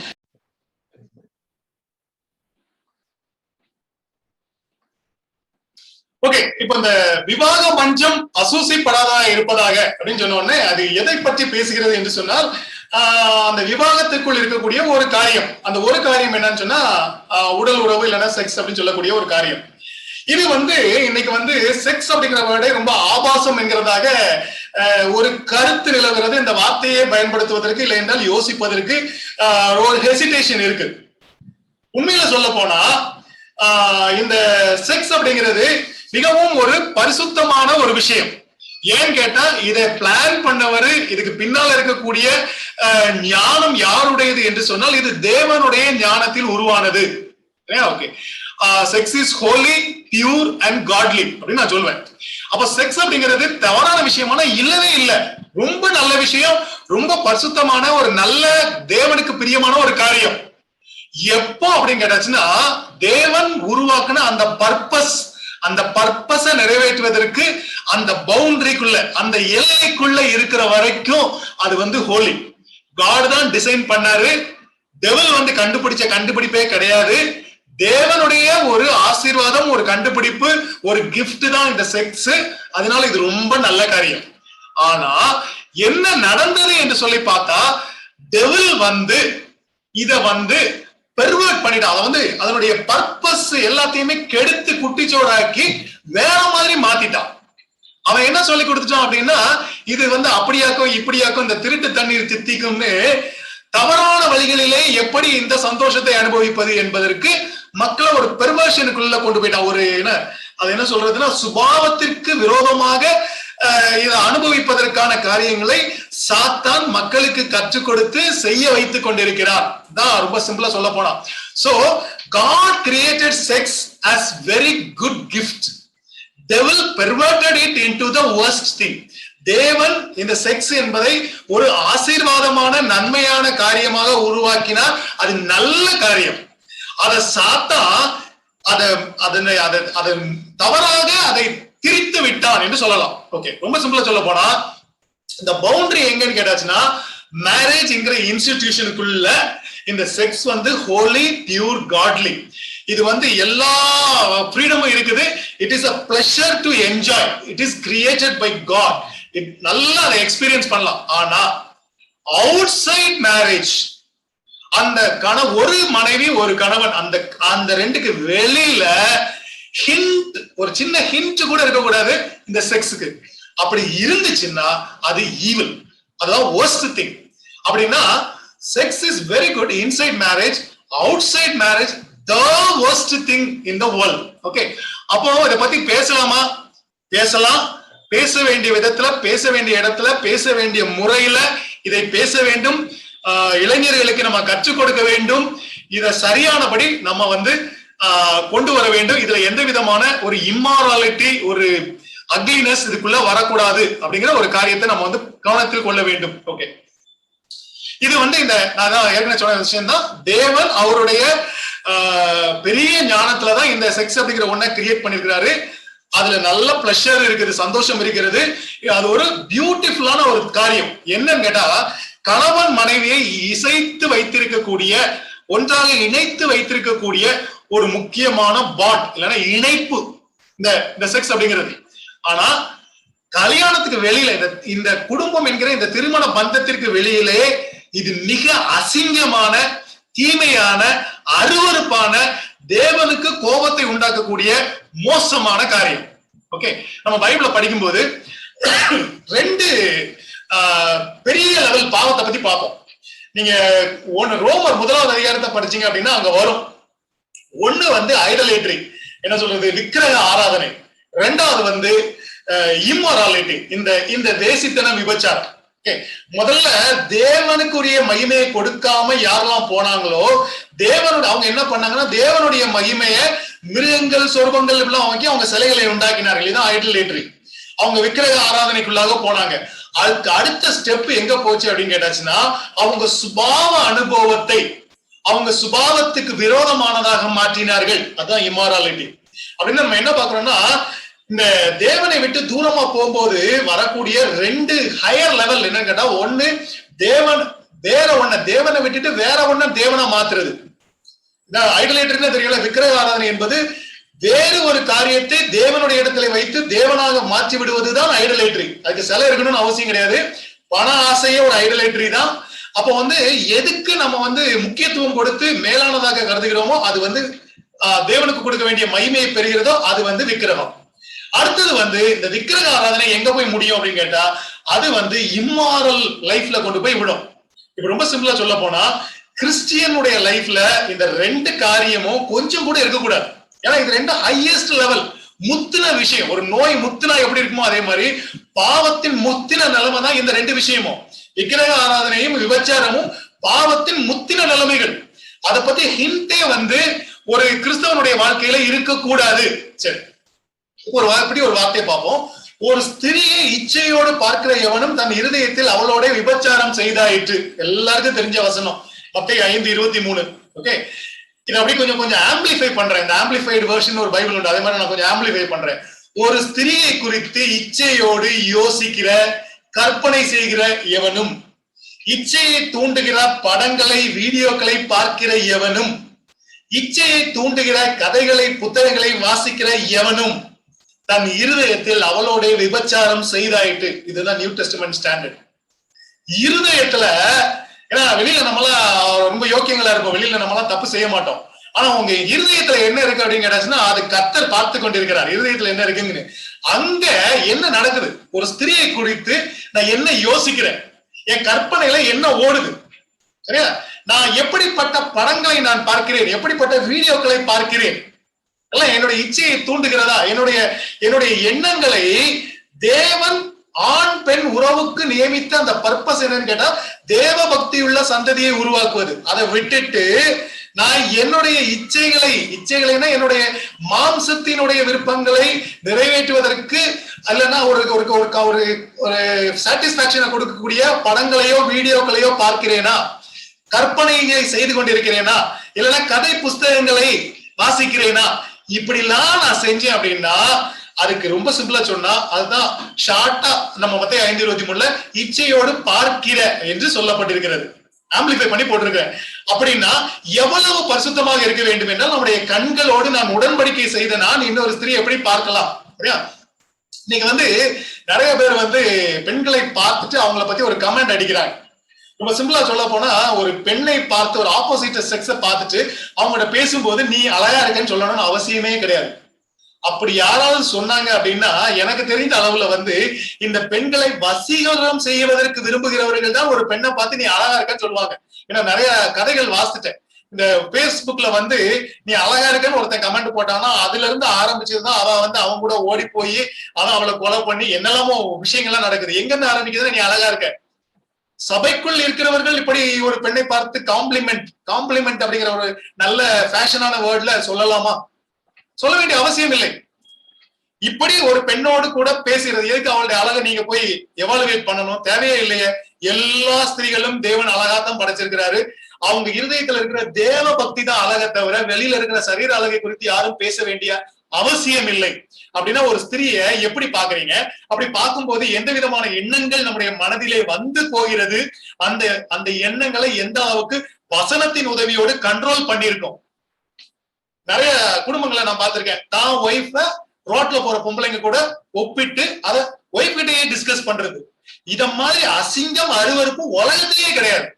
okay. இப்ப இந்த விவாக மஞ்சம் அசூசிப்படாதா இருப்பதாக அப்படின்னு சொன்ன உடனே அது எதை பற்றி பேசுகிறது என்று சொன்னால், அந்த விவாகத்துக்குள் இருக்கக்கூடிய ஒரு காரியம். அந்த ஒரு காரியம் என்னன்னு சொன்னா உடல் உறவு இல்லைன்னா செக்ஸ் அப்படின்னு சொல்லக்கூடிய ஒரு காரியம். இது வந்து இன்னைக்கு வந்து செக்ஸ் அப்படிங்கிற வேர்டை ரொம்ப ஆபாசம் என்கிறதாக ஒரு கருத்து நிலவுகிறது. இந்த வார்த்தையை பயன்படுத்துவதற்கு இல்லை என்றால் யோசிப்பதற்கு ஒரு ஹெசிடேஷன் இருக்கு. உண்மையில சொல்ல போனா இந்த செக்ஸ் அப்படிங்கிறது மிகவும் ஒரு பரிசுத்தமான ஒரு விஷயம். ஏன்னு கேட்டா, இதை பிளான் பண்ணவரு, இதுக்கு பின்னால் இருக்கக்கூடிய ஞானம் யாருடையது என்று சொன்னால் இது தேவனுடைய ஞானத்தில் உருவானது. Okay, sex is holy, pure and godly அப்படின்னு நான் சொல்வேன். அப்ப செக்ஸ் அப்படிங்கிறது தவறான விஷயமான இல்லவே இல்லை. ரொம்ப நல்ல விஷயம், ரொம்ப பரிசுத்தமான ஒரு நல்ல தேவனுக்கு பிரியமான ஒரு காரியம். எப்போ அப்படின்னு கேட்டாச்சுன்னா, தேவன் உருவாக்குன அந்த பர்பஸை நிறைவேற்றுவதற்கு அந்த பவுண்டரிக்குள்ள, அந்த எல்லைக்குள்ள இருக்கிற வரைக்கும் அது வந்து ஹோலி. காட் தான் டிசைன் பண்ணாரு. டெவில் வந்து கண்டுபிடிச்ச கண்டுபிடிப்பே கிடையாது. தேவனுடைய ஒரு ஆசீர்வாதம், ஒரு கண்டுபிடிப்பு, ஒரு கிஃப்ட் தான் இந்த செக்ஸ். அதனால இது ரொம்ப நல்ல காரியம். ஆனா என்ன நடந்தது என்று சொல்லி பார்த்தா, டெவில் வந்து இத வந்து பெர்வர்ட் பண்ணிட்டான். அதை வந்து அதனுடைய பர்பஸ் எல்லாத்தையுமே கெடுத்து குட்டிச்சோடாக்கி வேற மாதிரி மாத்திட்டான். அவன் என்ன சொல்லி கொடுத்துட்டான் அப்படின்னா, இது வந்து அப்படியாக்கும் இப்படியாக்கும், இந்த திருட்டு தண்ணீர் தித்திக்கும்னு தவறான வழிகளிலே எப்படி இந்த சந்தோஷத்தை அனுபவிப்பது என்பதற்கு மக்களை ஒரு பெர்வர்ஷனுக்குள்ள கொண்டு போயிட்டான். ஒரு அது என்ன சொல்றதுன்னா, சுபாவத்திற்கு விரோதமாக இதை அனுபவிப்பதற்கான காரியங்களை சாத்தான் மக்களுக்கு கற்றுக் கொடுத்து செய்ய வைத்துக் கொண்டிருக்கிறார். தான் ரொம்ப சிம்பிளா சொல்ல போனா. So God created sex as very good gift. Devil perverted it into the worst thing. தேவன் இந்த செக்ஸ் என்பதை ஒரு ஆசீர்வாதமான நன்மையான காரியமாக உருவாக்கினார். அது நல்ல காரியம். அதை சாத்தான் அதை தவறாக அதை திரித்து விட்டான் என்று சொல்லலாம். ஓகே, ரொம்ப சிம்பிளா சொல்ல போனா, இந்த பவுண்டரி எங்கன்னு கேட்டாச்சுன்னா, மேரேஜ்ங்கிற இன்ஸ்டிடியூஷனுக்குள்ள இந்த செக்ஸ் வந்து ஹோலி, பியூர், காட்லி. இது வந்து எல்லா ஃப்ரீடமும் இருக்குது. It is a pleasure to enjoy. It is created by God. நல்லா அதை எக்ஸ்பீரியன்ஸ் பண்ணலாம். ஆனா அவுட் சைட் மேரேஜ், அந்த ஒரு மனைவி ஒரு கணவன், அந்த ரெண்டுக்கு வெளியில ஹிண்ட், ஒரு சின்ன ஹிண்ட் கூட இருக்கக்கூடாது இந்த செக்ஸுக்கு. அப்படி இருந்துச்சுன்னா அது ஈவில், அதான் worst thing. அப்படின்னா sex is very good inside marriage, outside marriage the worst thing in the world. Okay, அப்போ இதை பத்தி பேசலாமா? பேசலாம். பேச வேண்டிய விதத்துல, பேச வேண்டிய இடத்துல, பேச வேண்டிய முறையில இதை பேச வேண்டும். இளைஞர்களுக்கு நம்ம கற்றுக் கொடுக்க வேண்டும். இத சரியானபடி நம்ம வந்து கொண்டு வர வேண்டும். இதுல எந்த விதமான ஒரு இம்மாராலிட்டி, ஒரு அக்லினஸ் இதுக்குள்ள வரக்கூடாது அப்படிங்கிற ஒரு காரியத்தை நம்ம வந்து கவனத்தில் கொள்ள வேண்டும். ஓகே, இது வந்து இந்த நான் ஏற்கனவே சொன்ன விஷயம் தான். தேவன் அவருடைய பெரிய ஞானத்துலதான் இந்த செக்ஸ் அப்படிங்கிற ஒன்ன கிரியேட் பண்ணிருக்கிறாரு. அதுல நல்ல பிளஷர் இருக்குது, சந்தோஷம் இருக்கிறது. அது ஒரு பியூட்டிஃபுல்லான ஒரு காரியம். என்னன்னு கேட்டா, கணவன் மனைவியை இசைத்து வைத்திருக்கக்கூடிய, ஒன்றாக இணைத்து வைத்திருக்கக்கூடிய ஒரு முக்கியமான பாண்ட், இல்லைன்னா இணைப்பு இந்த செக்ஸ் அப்படிங்கிறது. ஆனா கல்யாணத்துக்கு வெளியில இந்த குடும்பம் என்கிற இந்த திருமண பந்தத்திற்கு வெளியிலே இது மிக அசிங்கமான, தீமையான, அருவருப்பான, தேவனுக்கு கோபத்தை உண்டாக்கக்கூடிய மோசமான காரியம். ஓகே, நம்ம பைபிள படிக்கும்போது ரெண்டு பெரிய லெவல் பாவத்தை பத்தி பார்ப்போம். நீங்க ரோமர் 1வது அதிகாரத்தை படிச்சீங்க அப்படின்னா அங்க வரும். ஒண்ணு வந்து ஐடலேட்ரி, என்ன சொல்றது, விக்கிரக ஆராதனை. 2வது வந்து இம்மொராலிட்டி, இந்த தேசித்தன விபச்சாரம். முதல்ல தேவனுக்குரிய மகிமையை கொடுக்காம யாரெல்லாம் போனாங்களோ, தேவனுடைய அவங்க என்ன பண்ணாங்கன்னா, தேவனுடைய மகிமையை மிருகங்கள், சொர்க்கங்கள் எல்லாம் வாங்கி அவங்க சிலைகளை உண்டாக்கினார்கள். இதுதான் ஐடலேட்ரி. அவங்க விக்கிரக ஆராதனைக்குள்ளாக போனாங்க. அதுக்கு அடுத்த ஸ்டெப் எங்க போச்சு அப்படின்னு கேட்டாச்சுன்னா, அவங்க சுபாவ அனுபவத்தை அவங்க சுபாவத்துக்கு விரோதமானதாக மாற்றினார்கள். அதுதான் இம்மாராலிட்டி. அப்படின்னு நம்ம என்ன பாக்குறோம்னா, இந்த தேவனை விட்டு தூரமா போகும்போது வரக்கூடிய 2 ஹையர் லெவல் என்னன்னு கேட்டா, ஒண்ணு தேவன் வேற ஒண்ண, தேவனை விட்டுட்டு வேற ஒண்ண தேவனா மாத்துறது. ஐடலேட்டர்னு தெரியல, விக்கிரக ஆராதனை என்பது வேறு ஒரு காரியத்தை தேவனுடைய இடத்துல வைத்து தேவனாக மாற்றி விடுவதுதான் ஐடலேட்ரி. அதுக்கு சிலை இருக்கணும்னு அவசியம் கிடையாது. பண ஆசையே ஒரு ஐடலேட்ரி தான். அப்ப வந்து எதுக்கு நம்ம வந்து முக்கியத்துவம் கொடுத்து மேலானதாக கருதுகிறோமோ அது வந்து தேவனுக்கு கொடுக்க வேண்டிய மகிமையை பெறுகிறதோ அது வந்து விக்கிரகம். அடுத்தது வந்து இந்த விக்கிரக ஆராதனை எங்க போய் முடியும் அப்படின்னு கேட்டா, அது வந்து இம்மாரல் லைஃப்ல கொண்டு போய் விடும். இப்ப ரொம்ப சிம்பிளா சொல்ல போனா, கிறிஸ்டியனுடைய லைஃப்ல இந்த 2 காரியமும் கொஞ்சம் கூட இருக்கக்கூடாது. ஏன்னா இது 2 ஹையஸ்ட் லெவல், முத்தின விஷயம். ஒரு நோய் முத்தினா எப்படி இருக்குமோ அதே மாதிரி பாவத்தின் முத்தின நிலைமை தான் இந்த 2 விஷயமும். விக்கிரக ஆராதனையும் விபச்சாரமும் பாவத்தின் முத்தின நிலைமைகள். அதை பத்தி ஹிண்டே வந்து ஒரு கிறிஸ்தவனுடைய வாழ்க்கையில இருக்கக்கூடாது. சரி, ஒரு வார்த்தை பார்ப்போம். ஒரு ஸ்திரியை இச்சையோடு பார்க்கிற எவனும் தன் இருதயத்தில் அவளோட விபச்சாரம் செய்தாயிற்று. எல்லாருக்கும் தெரிஞ்ச வசனம், மத்தேயு 5:23. ஓகே, இதை அப்படி கொஞ்சம் ஆம்பிளிஃபை பண்றேன். இந்த ஆம்பிளிஃபைடு வெர்ஷன் ஒரு பைபிள் உண்டு, அதே மாதிரி நான் கொஞ்சம் ஆம்பிளிஃபை பண்றேன். ஒரு ஸ்திரியை குறித்து இச்சையோடு யோசிக்கிற, கற்பனை செய்கிற எவனும், இச்சையை தூண்டுகிற படங்களை, வீடியோக்களை பார்க்கிற எவனும், இச்சையை தூண்டுகிற கதைகளை, புத்தகங்களை வாசிக்கிற எவனும் தன் இருதயத்தில் அவளோட விபச்சாரம் செய்தாயிட்டு. இதுதான் நியூ டெஸ்டமென்ட் ஸ்டாண்டர்ட். இருதயத்துல, ஏன்னா வெளியில நம்மளாம் ரொம்ப யோக்கியங்களா இருப்போம், வெளியில நம்மளாம் தப்பு செய்ய மாட்டோம். ஆனா உங்க இருதயத்துல என்ன இருக்கு அப்படின்னு கேட்டாச்சுன்னா, அது கர்த்தர் பார்த்து கொண்டிருக்கிறார். இருதயத்துல என்ன இருக்குன்னு, அங்க என்ன நடக்குது, ஒரு ஸ்திரியை குறித்து நான் என்ன யோசிக்கிறேன், என் கற்பனையில என்ன ஓடுது, சரியா, நான் எப்படிப்பட்ட படங்களை நான் பார்க்கிறேன், எப்படிப்பட்ட வீடியோக்களை பார்க்கிறேன், எல்லாம் என்னுடைய இச்சையை தூண்டுகிறதா, என்னுடைய எண்ணங்களை தேவன் ஆண் பெண் உறவுக்கு நியமித்த அந்த பர்பஸ் என்னன்னு கேட்டா, தேவ பக்தியுள்ள சந்ததியை உருவாக்குவது. அதை விட்டுட்டு நான் என்னுடைய இச்சைகளைனா என்னுடைய மாம்சத்தினுடைய விருப்பங்களை நிறைவேற்றுவதற்கு அல்லனா ஒரு சாட்டிஸ்பாக்சனை கொடுக்கக்கூடிய படங்களையோ வீடியோக்களையோ பார்க்கிறேனா, கற்பனையை செய்து கொண்டிருக்கிறேனா, இல்லைன்னா கதை புஸ்தகங்களை வாசிக்கிறேனா, இப்படிலாம் நான் செஞ்சேன் அப்படின்னா அதுக்கு ரொம்ப சிம்பிளா சொன்னா அதுதான் ஷார்ட்டா நம்ம மத்தேயு 5:23 இச்சையோடு பார்க்கிற என்று சொல்லப்பட்டிருக்கிறது. ஆம்பிளிஃபை பண்ணி போட்டிருக்கேன். அப்படின்னா எவ்வளவு பரிசுத்தமாக இருக்க வேண்டும் என்றால், நம்முடைய கண்களோடு நான் உடன்படிக்கை செய்த நான் இன்னொரு ஸ்திரீ எப்படி பார்க்கலாம். சரியா, நீங்க வந்து நிறைய பேர் வந்து பெண்களை பார்த்துட்டு அவங்கள பத்தி ஒரு கமெண்ட் அடிக்கிறாங்க. ரொம்ப சிம்பிளா சொல்ல போனா, ஒரு பெண்ணை பார்த்து, ஒரு ஆப்போசிட் செக்ஸை பார்த்துட்டு அவங்கள்ட்ட பேசும்போது நீ அழகா இருக்கன்னு சொல்லணும்னு அவசியமே கிடையாது. அப்படி யாராவது சொன்னாங்க அப்படின்னா, எனக்கு தெரிந்த அளவுல வந்து இந்த பெண்களை வசீகரம் செய்வதற்கு விரும்புகிறவர்கள் தான் ஒரு பெண்ணை பார்த்து நீ அழகா இருக்கன்னு சொல்லுவாங்க. ஏன்னா நிறைய கதைகள் வாசிட்டேன். இந்த பேஸ்புக்ல வந்து நீ அழகா இருக்கன்னு ஒருத்தன் கமெண்ட் போட்டானா அதுல இருந்து ஆரம்பிச்சதுதான் அவன் வந்து அவன் கூட ஓடி போய் அவன் அவளை கொலை பண்ணி என்னெல்லாமோ விஷயங்கள்லாம் நடக்குது. எங்க இருந்து ஆரம்பிக்குதுன்னா நீ அழகா இருக்க. சபைக்குள் இருக்கிறவர்கள் இப்படி ஒரு பெண்ணை பார்த்து காம்ப்ளிமெண்ட் அப்படிங்கிற ஒரு நல்ல ஃபேஷனான வேர்ட்ல சொல்லலாமா? சொல்ல வேண்டிய அவசியம் இல்லை. இப்படி ஒரு பெண்ணோடு கூட பேசுகிறது எதுக்கு? அவளுடைய அழகை நீங்க போய் எவாலுவேட் பண்ணணும், தேவையே இல்லையே. எல்லா ஸ்திரீகளும் தேவன் அழகாத்தான் படைச்சிருக்கிறாரு. அவங்க இருதயத்துல இருக்கிற தேவ பக்தி தான் அழகை தவிர வெளியில இருக்கிற சரீர அழகை குறித்து யாரும் பேச வேண்டிய அவசியம் இல்லை. அப்படின்னா ஒரு ஸ்திரீயை எப்படி பாக்குறீங்க? அப்படி பார்க்கும்போது எந்த விதமான எண்ணங்கள் நம்முடைய மனதிலே வந்து போகிறது, அந்த அந்த எண்ணங்களை எந்த அளவுக்கு வசனத்தின் உதவியோடு கண்ட்ரோல் பண்ணிருக்கோம். நிறைய குடும்பங்களை நான் பார்த்திருக்கேன். தான் ஒய்ஃப ரோட்ல போற பொம்பளைங்க கூட ஒப்பிட்டு அத ஒய்ஃப் கிட்டயே டிஸ்கஸ் பண்றது. இத மாதிரி அசிங்கம் அருவருப்பு உலகத்திலேயே கிடையாது.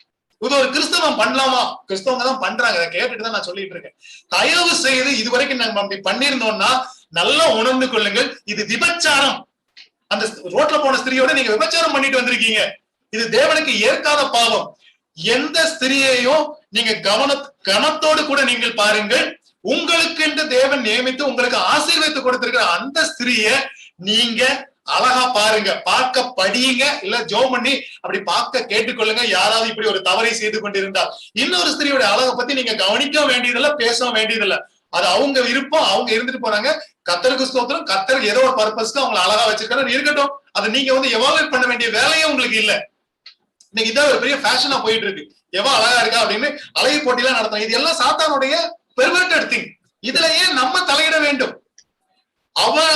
இது ஒரு கிறிஸ்தவம் பண்ணலாமா? கிறிஸ்தவங்க தான் பண்றாங்க. அதை கேட்டுட்டு தான் நான் சொல்லிட்டு இருக்கேன். தயவு செய்து இதுவரைக்கும் நாங்க அப்படி பண்ணிருந்தோம்னா நல்லா உணர்ந்து கொள்ளுங்கள், இது விபச்சாரம். அந்த ரோட்ல போன ஸ்திரியோட நீங்க விபச்சாரம் பண்ணிட்டு வந்திருக்கீங்க. இது தேவனுக்கு ஏற்காத பாவம். எந்த ஸ்திரியையும் நீங்க கவனத்தோடு கூட நீங்கள் பாருங்கள். உங்களுக்கு என்று தேவன் நியமித்து உங்களுக்கு ஆசீர்வதித்து கொடுத்திருக்கிற அந்த ஸ்திரிய நீங்க அழகா பாருங்க, பார்க்க படியுங்க, இல்ல ஜோம் பண்ணி அப்படி பார்க்க கேட்டுக்கொள்ளுங்க. யாராவது இப்படி ஒரு தவறை செய்து கொண்டிருந்தால் இன்னொரு ஸ்திரியோட அழகை பத்தி நீங்க கவனிக்க வேண்டியதில்ல, பேச வேண்டியதில்ல. அது அவங்க விருப்பம், அவங்க இருந்துட்டு போறாங்க. கர்த்தருக்கு ஸ்தோத்திரம். கர்த்தர் ஏதோ ஒரு பர்பஸ்க்கு அவங்க அழகா வச்சிருக்காரு, இருக்கட்டும். அது நீங்க வந்து எவாலுவேட் பண்ண வேண்டிய வேலையே உங்களுக்கு இல்ல. இன்னைக்கு இதான் ஒரு பெரிய ஃபேஷனா போயிட்டு இருக்கு. எவா அழகா இருக்கா அப்படின்னு அழகி போட்டிலாம் நடத்தும். இது எல்லாம் சாத்தானுடைய பெர்வர்டட் திங். இதுல ஏன் நம்ம தலையிட வேண்டும்? அவன்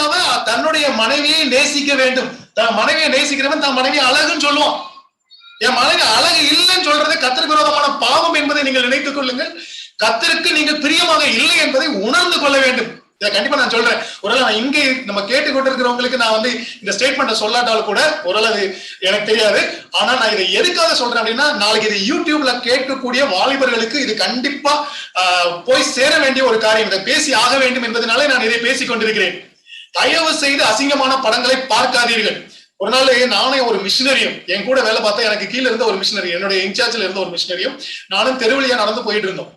தன்னுடைய மனைவியை நேசிக்க வேண்டும். தன் மனைவியை நேசிக்கிறவன் தன் மனைவி அழகுன்னு சொல்லுவான். என் மனைவி அழகு இல்லைன்னு சொல்றது கர்த்தருக்கு விரோதமான பாவம் என்பதை நீங்கள் நினைத்துக் கொள்ளுங்கள். கர்த்தருக்கு நீங்கள் பிரியமாக இல்லை என்பதை உணர்ந்து கொள்ள வேண்டும். இதை கண்டிப்பா நான் சொல்றேன். ஒருவேளை நான் இங்கே நம்ம கேட்டுக்கொண்டிருக்கிறவங்களுக்கு நான் வந்து இந்த ஸ்டேட்மெண்ட் சொல்லாட்டாலும் கூட ஒருவேளை அது எனக்கு தெரியாது. ஆனா நான் இதை எதுக்காக சொல்றேன் அப்படின்னா, நாளைக்கு இது யூடியூப்ல கேட்கக்கூடிய வாலிபர்களுக்கு இது கண்டிப்பா போய் சேர வேண்டிய ஒரு காரியம். இதை பேசி ஆக வேண்டும் என்பதனாலே நான் இதை பேசிக் கொண்டிருக்கிறேன். தயவு செய்து அசிங்கமான படங்களை பார்க்காதீர்கள். ஒரு நாள் நானே ஒரு மிஷினரியும் என் கூட வேலை பார்த்தா எனக்கு கீழே இருந்த ஒரு மிஷினரி, என்னுடைய இன்சார்ஜ்ல இருந்த ஒரு மிஷினரியும் நானும் தெருவழியா நடந்து போயிட்டு இருந்தோம்.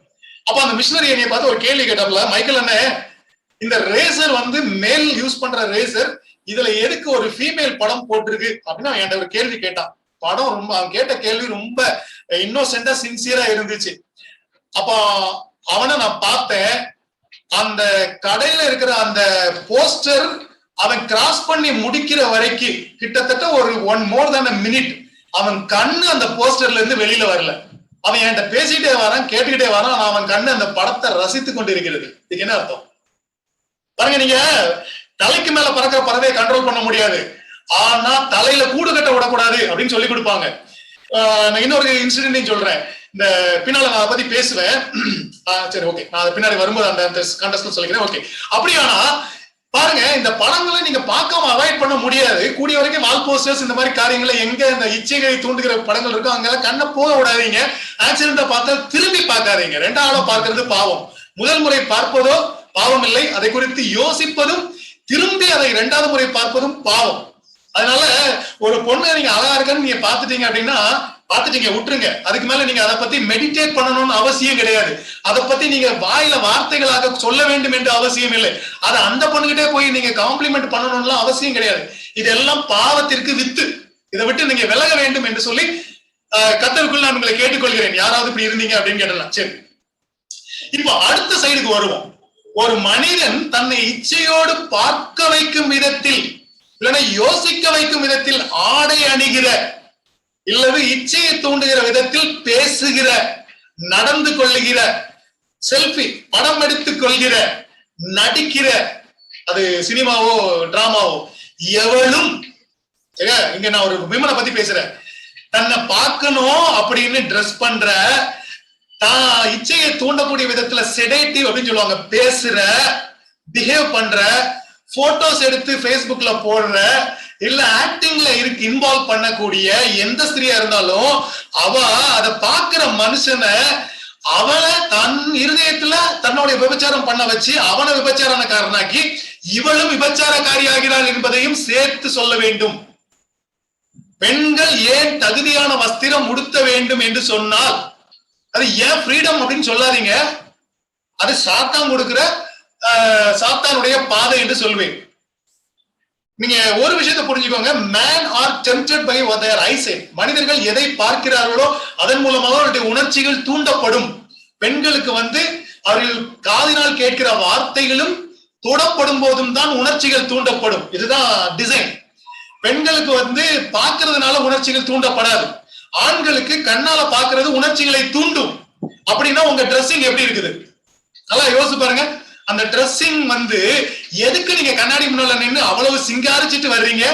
அப்ப அந்த மிஷினரி என்னைய பார்த்து ஒரு கேள்வி கேட்டாப்ல, மைக்கேல் அண்ணே, இந்த ரேசர் வந்து மேல் யூஸ் பண்ற ரேசர், இதுல எதுக்கு ஒரு ஃபீமேல் படம் போட்டிருக்கு அப்படின்னு அவன் என்கிட்ட ஒரு கேள்வி கேட்டான். படம் ரொம்ப, அவன் கேட்ட கேள்வி ரொம்ப இன்னோசென்டா சின்சியரா இருந்துச்சு. அப்ப அவனை நான் பார்த்தேன். அந்த கடையில இருக்கிற அந்த போஸ்டர் அவன் கிராஸ் பண்ணி முடிக்கிற வரைக்கும் கிட்டத்தட்ட ஒரு மோர் தென் மினிட் அவன் கண்ணு அந்த போஸ்டர்ல இருந்து வெளியில வரல. அவன் என்கிட்ட பேசிட்டே வரான், கேட்டுக்கிட்டே வரான். அவன் கண்ணு அந்த படத்தை ரசித்து கொண்டு இருக்கிறது. இதுக்கு என்ன அர்த்தம் பாருங்க. நீங்க தலைக்கு மேல பறக்கிற பறவையை கண்ட்ரோல் பண்ண முடியாது, ஆனா தலையில கூடு கட்ட விடக்கூடாது அப்படின்னு சொல்லி கொடுப்பாங்க. நான் இன்னொரு இன்சிடென்ட் சொல்றேன். இந்த பின்னால நான் அதை பத்தி பேசுவேன். சரி, ஓகே, நான் அதை பின்னாடி வரும்போது அந்த கண்டஸ்ட்ல சொல்லிக்கிறேன். ஓகே, அப்படியானா பாருங்க, இந்த படங்களை நீங்க பார்க்காம அவாய்ட் பண்ண முடியாது. கூடிய வரைக்கும் வால் போஸ்டர்ஸ் இந்த மாதிரி காரியங்களை எங்க இந்த இச்சைகளை தூண்டுகிற படங்கள் இருக்கோ அங்கெல்லாம் கண்ணை போக விடாதீங்க. ஆக்சிடென்ட்டை பார்த்தா திரும்பி பார்க்காதீங்க. ரெண்டாவது பார்க்கறது பாவம். முதல் முறை பார்ப்பதோ பாவம் இல்லை, அதை குறித்து யோசிப்பதும் திரும்பி அதை இரண்டாவது முறை பார்ப்பதும் பாவம். அதனால ஒரு பொண்ணு நீங்க அழகா இருக்கன்னு நீங்க பாத்துட்டீங்க அப்படின்னா பாத்துட்டீங்க, விட்டுருங்க. அதுக்கு மேல நீங்க அதை பத்தி மெடிடேட் பண்ணணும்னு அவசியம் கிடையாது. அதை பத்தி நீங்க வாயில வார்த்தைகளாக சொல்ல வேண்டும் என்று அவசியம் இல்லை. அதை அந்த பொண்ணுகிட்டே போய் நீங்க காம்ப்ளிமெண்ட் பண்ணணும்னு அவசியம் கிடையாது. இதெல்லாம் பாவத்திற்கு வித்து. இதை விட்டு நீங்க விலக வேண்டும் என்று சொல்லி கர்த்தருக்குள் நான் உங்களை கேட்டுக்கொள்கிறேன். யாராவது இப்படி இருந்தீங்க அப்படின்னு கேட்டலாம். சரி, இப்போ அடுத்த சைடுக்கு வருவோம். ஒரு மனிதன் தன்னை இச்சையோடு பார்க்க வைக்கும் விதத்தில், இல்லைன்னா யோசிக்க வைக்கும் விதத்தில் ஆடை அணிகிற, இல்லது இச்சையை தூண்டுகிற விதத்தில் பேசுகிற, நடந்து கொள்ளுகிற, செல்ஃபி படம் எடுத்துக் கொள்கிற, நடிக்கிற, அது சினிமாவோ டிராமாவோ, எவளும் இங்க நான் ஒரு விமனை பத்தி பேசுறேன், தன்னை பார்க்கணும் அப்படின்னு ட்ரெஸ் பண்ற, தான் இச்சையை தூண்டக்கூடிய விதத்துல செடேட்டிவ் அப்படின்னு சொல்லுவாங்க, பேசுற, பிஹேவ் பண்ற, போட்டோஸ் எடுத்து பேஸ்புக்ல போடுற, இல்ல ஆக்டிங்ல இன்வால்வ் பண்ணக்கூடிய எந்த ஸ்திரியா இருந்தாலும் அவ அதை பாக்குற மனுஷனை அவனை தன் இருதயத்துல தன்னுடைய விபச்சாரம் பண்ண வச்சு அவனை விபச்சாரக்காரனாக்கி இவளும் விபச்சாரக்காரி ஆகிறாள் என்பதையும் சேர்த்து சொல்ல வேண்டும். பெண்கள் ஏன் தகுதியான வஸ்திரம் உடுத்த வேண்டும் என்று சொன்னால் அது ஏன் ஃப்ரீடம் அப்படின்னு சொல்லாதீங்க, அது சாத்தான் கொடுக்கிற சாத்தானுடைய பாதை என்று சொல்வேன். நீங்க ஒரு விஷயத்தை புரிஞ்சுக்கோங்க, men are tempted by what their eyes. மனிதர்கள் எதை பார்க்கிறார்களோ அதன் மூலமாக அவருடைய உணர்ச்சிகள் தூண்டப்படும். பெண்களுக்கு அவர்கள் காதினால் கேட்கிற வார்த்தைகளும் தொடப்படும் போதும் தான் உணர்ச்சிகள் தூண்டப்படும். இதுதான் டிசைன். பெண்களுக்கு பார்க்கறதுனால உணர்ச்சிகள் தூண்டப்படாது. ஆண்களுக்கு கண்ணால பார்க்கிறது உணர்ச்சிகளை தூண்டும். அப்படின்னா உங்க ட்ரெஸ்ஸிங் எப்படி இருக்குது நல்லா யோசிச்சு பாருங்க. அந்த ட்ரெஸ்ஸிங் எதுக்கு நீங்க கண்ணாடி முன்னால நின்று அவ்வளவு சிங்காரிச்சிட்டு வர்றீங்க?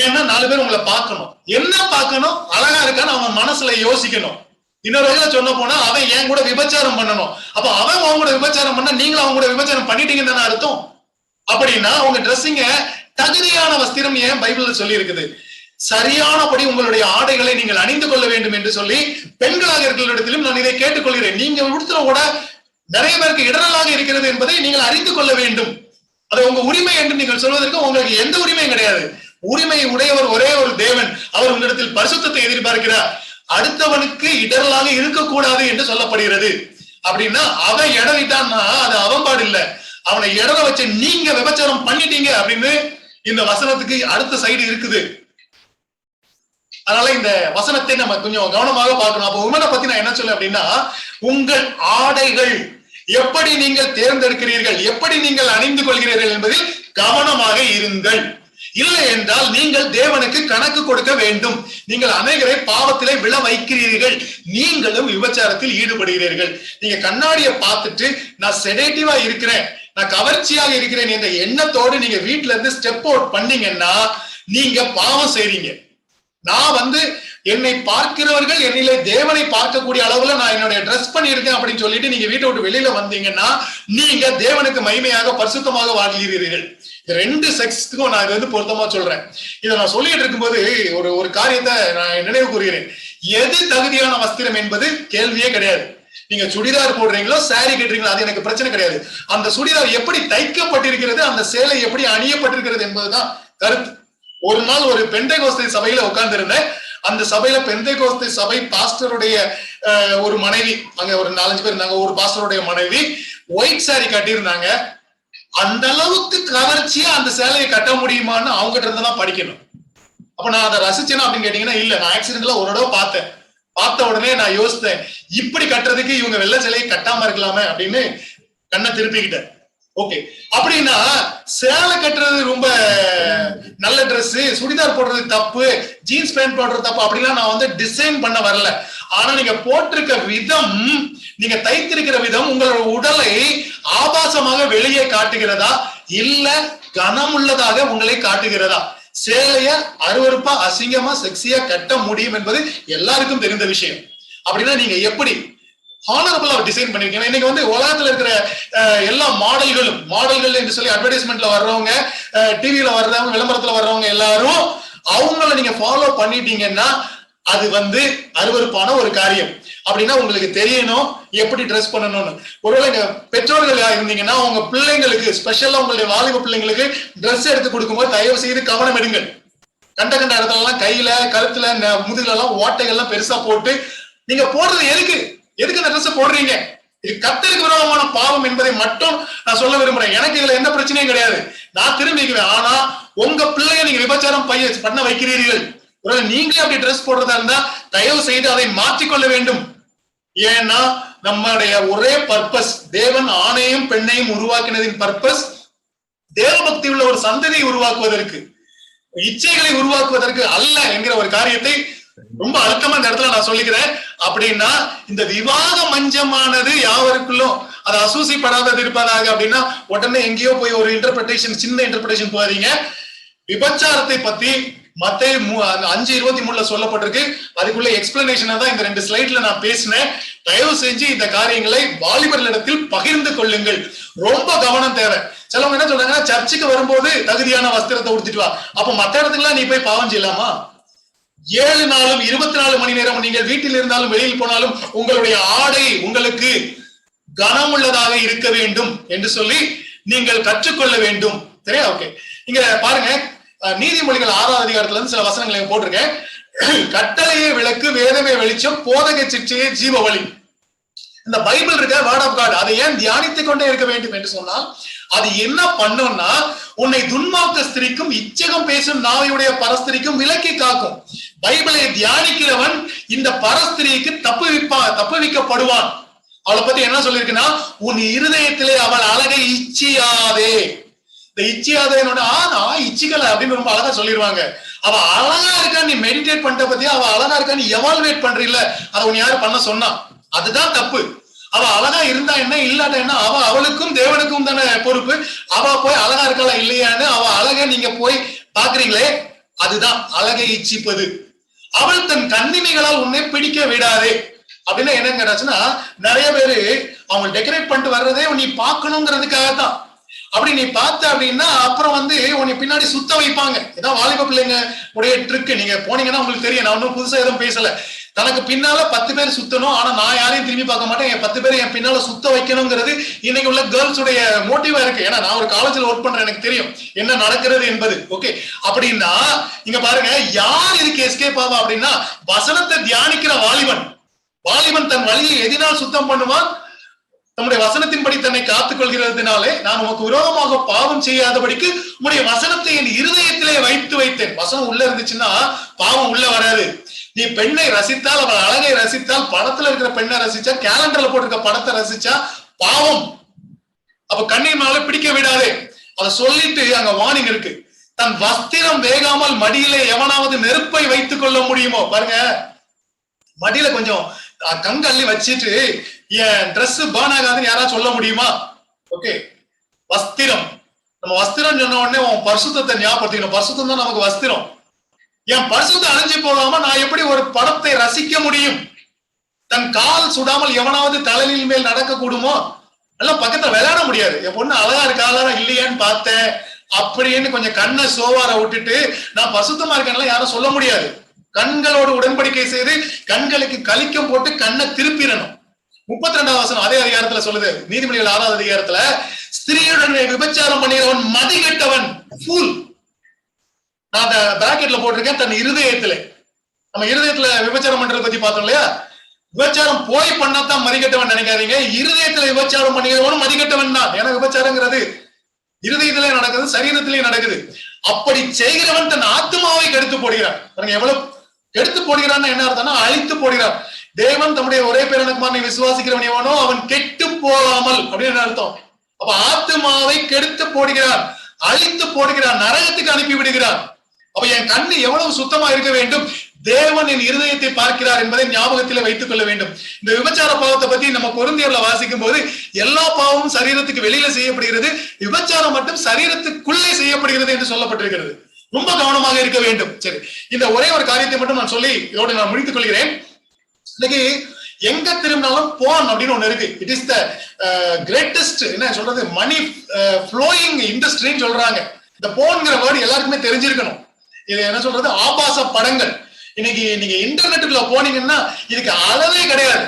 ஏன்னா 4 பேர் உங்களை பார்க்கணும். என்ன பார்க்கணும்? அழகா இருக்கான்னு அவன் மனசுல யோசிக்கணும். இன்னொரு வகையில சொன்ன போனா அவன் என் கூட விபச்சாரம் பண்ணணும். அப்ப அவன் அவங்க கூட விபச்சாரம் பண்ண நீங்களும் அவங்க கூட விபச்சாரம் பண்ணிட்டீங்கன்னு அர்த்தம். அப்படின்னா உங்க ட்ரெஸ்ஸிங்க தகுதியான வஸ்திரம் ஏன் பைபிள்ல சொல்லி இருக்குது. சரியானபடி உங்களுடைய ஆடைகளை நீங்கள் அணிந்து கொள்ள வேண்டும் என்று சொல்லி பெண்களாக இருக்கிற இடத்திலும் நான் இதை கேட்டுக்கொள்கிறேன். நீங்க உடுத்துற கூட நிறைய பேருக்கு இடரலாக இருக்கிறது என்பதை நீங்கள் அறிந்து கொள்ள வேண்டும். அது உங்க உரிமை என்று நீங்கள் சொல்வதற்கு உங்களுக்கு எந்த உரிமையும் கிடையாது. உரிமை உடையவர் ஒரே ஒரு தேவன். அவர் உங்களிடத்தில் பரிசுத்தத்தை எதிர்பார்க்கிறார். அடுத்தவனுக்கு இடரலாக இருக்கக்கூடாது என்று சொல்லப்படுகிறது. அப்படின்னா அவன் இடறிட்டான்னா அது அவன்பாடு இல்ல, அவனை இடர வச்ச நீங்க விபச்சாரம் பண்ணிட்டீங்க அப்படின்னு இந்த வசனத்துக்கு அடுத்த சைடு இருக்குது. அதனால இந்த வசனத்தை நம்ம கொஞ்சம் கவனமாக பார்க்கணும். அப்ப உமனை பத்தி நான் என்ன சொல்ல அப்படின்னா, உங்கள் ஆடைகள் எப்படி நீங்கள் தேர்ந்தெடுக்கிறீர்கள், எப்படி நீங்கள் அணிந்து கொள்கிறீர்கள் என்பதில் கவனமாக இருங்கள். இல்லை என்றால் நீங்கள் தேவனுக்கு கணக்கு கொடுக்க வேண்டும். நீங்கள் அநேகரை பாவத்திலே விழ வைக்கிறீர்கள், நீங்களும் விபச்சாரத்தில் ஈடுபடுகிறீர்கள். நீங்க கண்ணாடியை பார்த்துட்டு நான் செடேட்டிவா இருக்கிறேன், நான் கவர்ச்சியாக இருக்கிறேன் என்ற எண்ணத்தோடு நீங்க வீட்டுல இருந்து ஸ்டெப் அவுட் பண்ணீங்கன்னா நீங்க பாவம் செய்றீங்க. நான் என்னை பார்க்கிறவர்கள் என்னிலே தேவனை பார்க்கக்கூடிய அளவுல நான் என்னுடைய ட்ரெஸ் பண்ணியிருக்கேன் அப்படின்னு சொல்லிட்டு நீங்க வீட்டை விட்டு வெளியில வந்தீங்கன்னா நீங்க தேவனுக்கு மகிமையாக பரிசுத்தமாக வாழ்கிறீர்கள். ரெண்டு செக்ஸ்க்கும் நான் இது பொருத்தமா சொல்றேன். இதை நான் சொல்லிட்டு இருக்கும்போது ஒரு காரியத்தை நான் நினைவு கூறுகிறேன். எது தகுதியான வஸ்திரம் என்பது கேள்வியே கிடையாது. நீங்க சுடிதார் போடுறீங்களோ சாரி கட்டுறீங்களோ அது எனக்கு பிரச்சனை கிடையாது. அந்த சுடிதார் எப்படி தைக்கப்பட்டிருக்கிறது, அந்த சேலை எப்படி அணியப்பட்டிருக்கிறது என்பதுதான் கருத்து. ஒரு நாள் ஒரு பெந்தைகோஸ்தை சபையில உட்கார்ந்து இருந்தேன். அந்த சபையில பெந்தைகோஸ்தை சபை பாஸ்டருடைய ஒரு மனைவி, அங்க ஒரு 4-5 பேர் இருந்தாங்க. ஒரு பாஸ்டருடைய மனைவி ஒயிட் சாரி கட்டியிருந்தாங்க. அந்த அளவுக்கு கவர்ச்சியா அந்த சேலையை கட்ட முடியுமான்னு அவங்ககிட்ட இருந்துதான் படிக்கணும். அப்ப நான் அதை ரசிச்சேன்னா அப்படின்னு கேட்டீங்கன்னா இல்ல, நான் ஆக்சிடென்ட்ல ஒரு தடவை பார்த்தேன். பார்த்த உடனே நான் யோசித்தேன், இப்படி கட்டுறதுக்கு இவங்க வெள்ளை சிலையை கட்டாம இருக்கலாமே அப்படின்னு கண்ணை திருப்பிக்கிட்டேன். ஓகே, அப்படின்னா சேலை கட்டுறது ரொம்ப நல்ல ட்ரெஸ், சுடிதார் போடுறது தப்பு, ஜீன்ஸ் பேண்ட் போடுறது தப்பு அப்படின்னா நான் டிசைன் பண்ண வரல. ஆனா நீங்க போட்டிருக்க விதம், நீங்க தைத்திருக்கிற விதம் உங்களோட உடலை ஆபாசமாக வெளியே காட்டுகிறதா இல்ல கனமுள்ளதாக உங்களை காட்டுகிறதா? சேலைய அருவருப்பா அசிங்கமா செக்ஸியா கட்ட முடியும் என்பது எல்லாருக்கும் தெரிந்த விஷயம். அப்படின்னா நீங்க எப்படி ஹானரபிளா டிசைன் பண்ணிருக்கீங்க? இன்னைக்கு உலகத்துல இருக்கிற எல்லா மாடல்கள் என்று சொல்லி அட்வர்டைஸ்மெண்ட்ல வர்றவங்க, டிவில வர்றவங்க, விளம்பரத்துல வர்றவங்க எல்லாரும் அவங்கள நீங்க ஃபாலோ பண்ணிட்டீங்கன்னா அது அருவருப்பான ஒரு காரியம். அப்படின்னா உங்களுக்கு தெரியணும் எப்படி ட்ரெஸ் பண்ணணும்னு. ஒருவேளை நீங்க பெற்றோர்கள் இருந்தீங்கன்னா உங்க பிள்ளைங்களுக்கு, ஸ்பெஷலா உங்களுடைய வாலிப பிள்ளைங்களுக்கு ட்ரெஸ் எடுத்து கொடுக்கும்போது தயவு செய்து கவனம் எடுங்கள். கண்ட இடத்துல எல்லாம் கையில, கழுத்துல, முதுகுல எல்லாம் ஓட்டைகள்லாம் பெருசா போட்டு நீங்க போடுறது எதுக்கு அந்த ட்ரெஸ் போடுறீங்க? இது கர்த்தருக்கு விரோதமான பாவம் என்பதை மட்டும் நான் சொல்ல விரும்புறேன். எனக்கு இதுல எந்த பிரச்சனையும் கிடையாது, நான் திரும்பிக்குவேன். ஆனா உங்க பிள்ளைய நீங்க விபச்சாரம் பண்ண வைக்கிறீர்கள். நீங்களே அப்படி ட்ரெஸ் போடுறதா இருந்தா தயவு செய்து அதை மாற்றிக்கொள்ள வேண்டும். ஏன்னா நம்மளுடைய ஒரே பர்பஸ், தேவன் ஆணையும் பெண்ணையும் உருவாக்கினதின் பர்பஸ் தேவபக்தி உள்ள ஒரு சந்ததியை உருவாக்குவதற்கு, இச்சைகளை உருவாக்குவதற்கு அல்ல என்கிற ஒரு காரியத்தை ரொம்ப அழுத்தமா இந்த இடத்துல நான் சொல்லிக்கிறேன். அப்படின்னா இந்த விவாக மஞ்சமானது யாவருக்குள்ளும் அது அசூசிப்படாதது இருப்பதாக அப்படின்னா உடனே எங்கேயோ போய் ஒரு இன்டர்பிரேஷன், சின்ன இன்டர்பிரேஷன் போறீங்க. விபச்சாரத்தை பத்தி மத்தேயு 5:23 சொல்லப்பட்டிருக்கு. அதுக்குள்ள எக்ஸ்பிளனேஷனா தான் இந்த 2 ஸ்லைட்ல நான் பேசினேன். தயவு செஞ்சு இந்த காரியங்களை வாலிபர்களிடத்தில் பகிர்ந்து கொள்ளுங்கள். ரொம்ப கவனம் தேவை. சிலவங்க என்ன சொல்றாங்கன்னா, சர்ச்சுக்கு வரும்போது தகுதியான வஸ்திரத்தை உடுத்திட்டு வா, அப்ப மத்த இடத்துக்குலாம் நீ போய் பாவம் செய்யலாமா? 7 நாளும் 24 மணி நேரம் நீங்கள் வீட்டில் இருந்தாலும் வெளியில் போனாலும் உங்களுடைய ஆடை உங்களுக்கு கனமுள்ளதாக இருக்க வேண்டும் என்று சொல்லி நீங்கள் கற்றுக்கொள்ள வேண்டும். சரியா? ஓகே, இங்க பாருங்க, நீதிமொழிகள் 6ஆம் அதிகாரத்துல இருந்து சில வசனங்களை போட்டிருக்கேன். கட்டளையே விளக்கு, வேதமே வெளிச்சம், போதக சிக்ஷையே ஜீவ வழி. இந்த பைபிள் இருக்க வேர்ட் ஆஃப் காட், அதை ஏன் தியானித்துக் கொண்டே இருக்க வேண்டும் என்று சொன்னால், அது என்ன பண்ணும்னா உன்னை துன்மார்க்க ஸ்திரிக்கும் இச்சகம் பேசும் நாவையுடைய பரஸ்திரிக்கும் விலக்கி காக்கும். பைபிளை தியானிக்கிறவன் இந்த பரஸ்திரிக்கு தப்புவிக்கப்படுவான். அவளை பத்தி என்ன சொல்லிருக்குன்னா, உன் இருதயத்திலே அவள் அழகை இச்சியாதே. இந்த இச்சியாதேனோட நான் இச்சிக்கல அப்படின்னு ரொம்ப அழகா சொல்லிடுவாங்க. அவ அழகா இருக்கா, நீ மெடிடேட் பண்ற பத்தியா அவ அழகா இருக்கா, நீ எவால்வேட் பண்றீல்ல, அதை உன் யாரு பண்ண சொன்னா? அதுதான் தப்பு. அவ அழகா இருந்தா என்ன, இல்லாட்ட என்ன, அவளுக்கும் தேவனுக்கும் தானே பொறுப்பு. அவ போய் அழகா இருக்காளா இல்லையான்னு அவ அழகை நீங்க போய் பாக்குறீங்களே, அதுதான் அழகை இச்சிப்பது. அவள் தன் கண்ணிமைகளால் உன்னை பிடிக்க விடாதே அப்படின்னா என்ன கேட்டாச்சுன்னா, நிறைய பேரு அவங்க டெக்கரேட் பண்ணிட்டு வர்றதே நீ பாக்கணுங்கிறதுக்காக தான். அப்படி நீ பார்த்த அப்படின்னா அப்புறம் உன்னை பின்னாடி சுத்த வைப்பாங்க. இதான் வாலிப பிள்ளைங்க உடைய ட்ரிக். நீங்க போனீங்கன்னா உங்களுக்கு தெரியும். நான் ஒன்னும் புதுசா எதுவும் பேசல. தனக்கு பின்னால 10 பேர் சுத்தணும், ஆனா நான் யாரையும் திரும்பி பார்க்க மாட்டேன், என் 10 பேர் என் பின்னால சுத்த வைக்கணுங்கிறது இன்னைக்கு உள்ள கேர்ள்ஸ் உடைய மோட்டிவா இருக்கு. ஏன்னா நான் ஒரு காலேஜ்ல ஒர்க் பண்றேன், எனக்கு தெரியும் என்ன நடக்கிறது என்பது. ஓகே, அப்படின்னா இங்க பாருங்க, யார் இதுக்கு எஸ்கேப் ஆவா அப்படின்னா, வசனத்தை தியானிக்கிற வாலிபன். வாலிபன் தன் வழியை எதினால் சுத்தம் பண்ணுவான்? நம்முடைய வசனத்தின்படி தன்னை காத்துக் கொள்கிறதுனாலே, நான் உமக்கு விரோதமாக பாவம் செய்யாதபடிக்கு உம்முடைய வசனத்தை என் இருதயத்திலே வைத்து வைத்தேன். வசனம் உள்ள இருந்துச்சுன்னா பாவம் உள்ள வராது. நீ பெண்ணை ரசித்தால், அவள் அழகை ரசித்தால், படத்துல இருக்கிற பெண்ணை ரசிச்சா, கேலண்டர்ல போட்டிருக்க படத்தை ரசிச்சா பாவம். அப்ப கண்ணினால பிடிக்க விடாதே. அதை சொல்லிட்டு அங்க வார்னிங் இருக்கு. தன் வஸ்திரம் வேகாமல் மடியிலே எவனாவது நெருப்பை வைத்துக் கொள்ள முடியுமோ? பாருங்க, மடியில கொஞ்சம் கங்கல்லி வச்சுட்டு என் ட்ரெஸ் பர்ன் ஆகாதுன்னு யாராவது சொல்ல முடியுமா? ஓகே, வஸ்திரம். நம்ம வஸ்திரம் சொன்ன உடனே உன் பரிசுத்தத்தை ஞாபகப்படுத்திக்கணும். பரிசுத்தம் தான் நமக்கு வஸ்திரம். என் பரிசுத்தை அழிஞ்சு போகாம நான் எப்படி ஒரு படத்தை ரசிக்க முடியும்? தன் கால் சுடாமல் எவனாவது தலையில் மேல் நடக்க கூடுமோ? எல்லாம் பக்கத்துல விளையாட முடியாது. என் பொண்ணு அழகா இருக்காளா இல்லையான்னு பார்த்தேன் அப்படின்னு கொஞ்சம் கண்ணை சோவார விட்டுட்டு நான் பரிசுத்தமா இருக்கேன்லாம் யாரும் சொல்ல முடியாது. கண்களோடு உடன்படிக்கை செய்து கண்களுக்கு கலிக்கம் போட்டு கண்ணை திருப்பிடணும். 32வது வசனம் அதே அதிகாரத்துல சொல்லுது, நீதிமொழிகள் 6வது அதிகாரத்துல, ஸ்திரீயுடன் விபச்சாரம் பண்ணுகிறவன் மதிகெட்டவன், ஃபூல். நான் அந்த பிராக்கெட்ல போட்டிருக்கேன், தன் இருதயத்துல. நம்ம இருதயத்துல விபச்சாரம் பண்றதை பத்தி பார்த்தோம் இல்லையா? விபச்சாரம் போய் பண்ணத்தான் மதிக்கட்டவன் நினைக்காதீங்க. இருதயத்துல விபச்சாரம் பண்ணுகிறவனும் மதிக்கட்டவன் தான். ஏன்னா விபச்சாரங்கிறது இருதயத்திலே நடக்குது, சரீரத்திலே நடக்குது. அப்படி செய்கிறவன் தன் ஆத்மாவை கெடுத்து போடுகிறான். எவ்வளவு கெடுத்து போடுகிறான்னு என்ன அர்த்தம்னா, அழித்து போடுகிறான். தேவன் தம்முடைய ஒரே பேரனுக்குமார் விசுவாசிக்கிறவன் எவனோ அவன் கெட்டு போகாமல் அப்படின்னு அர்த்தம். அப்ப ஆத்மாவை கெடுத்து போடுகிறான், அழித்து போடுகிறான், நரகத்துக்கு அனுப்பி விடுகிறான். அப்ப என் கண்ணு எவ்வளவு சுத்தமா இருக்க வேண்டும்? தேவன் என் இருதயத்தை பார்க்கிறார் என்பதை ஞாபகத்தில் வைத்துக் கொள்ள வேண்டும். இந்த விபச்சார பாவத்தை பத்தி நம்ம கொரிந்தியர்ல வாசிக்கும் போது, எல்லா பாவமும் சரீரத்துக்கு வெளியில செய்யப்படுகிறது, விபச்சாரம் மட்டும் சரீரத்துக்குள்ளே செய்யப்படுகிறது என்று சொல்லப்பட்டிருக்கிறது. ரொம்ப கவனமாக இருக்க வேண்டும். சரி, இந்த ஒரே ஒரு காரியத்தை மட்டும் நான் சொல்லி இதோடு நான் முடித்துக் கொள்கிறேன். இன்னைக்கு எங்க திரும்பினாலும் போன் அப்படின்னு ஒண்ணு இருக்கு. இட் இஸ் த கிரேட்டஸ்ட் என்ன சொல்றது, மணி ஃப்ளோயிங் இண்டஸ்ட்ரின்னு சொல்றாங்க. இந்த போன்ங்கிற வேர்டு எல்லாருக்குமே தெரிஞ்சிருக்கணும். இது என்ன சொல்றது, ஆபாச படங்கள். இன்னைக்கு நீங்க இன்டர்நெட்டுக்குள்ள போனீங்கன்னா இதுக்கு அளவே கிடையாது.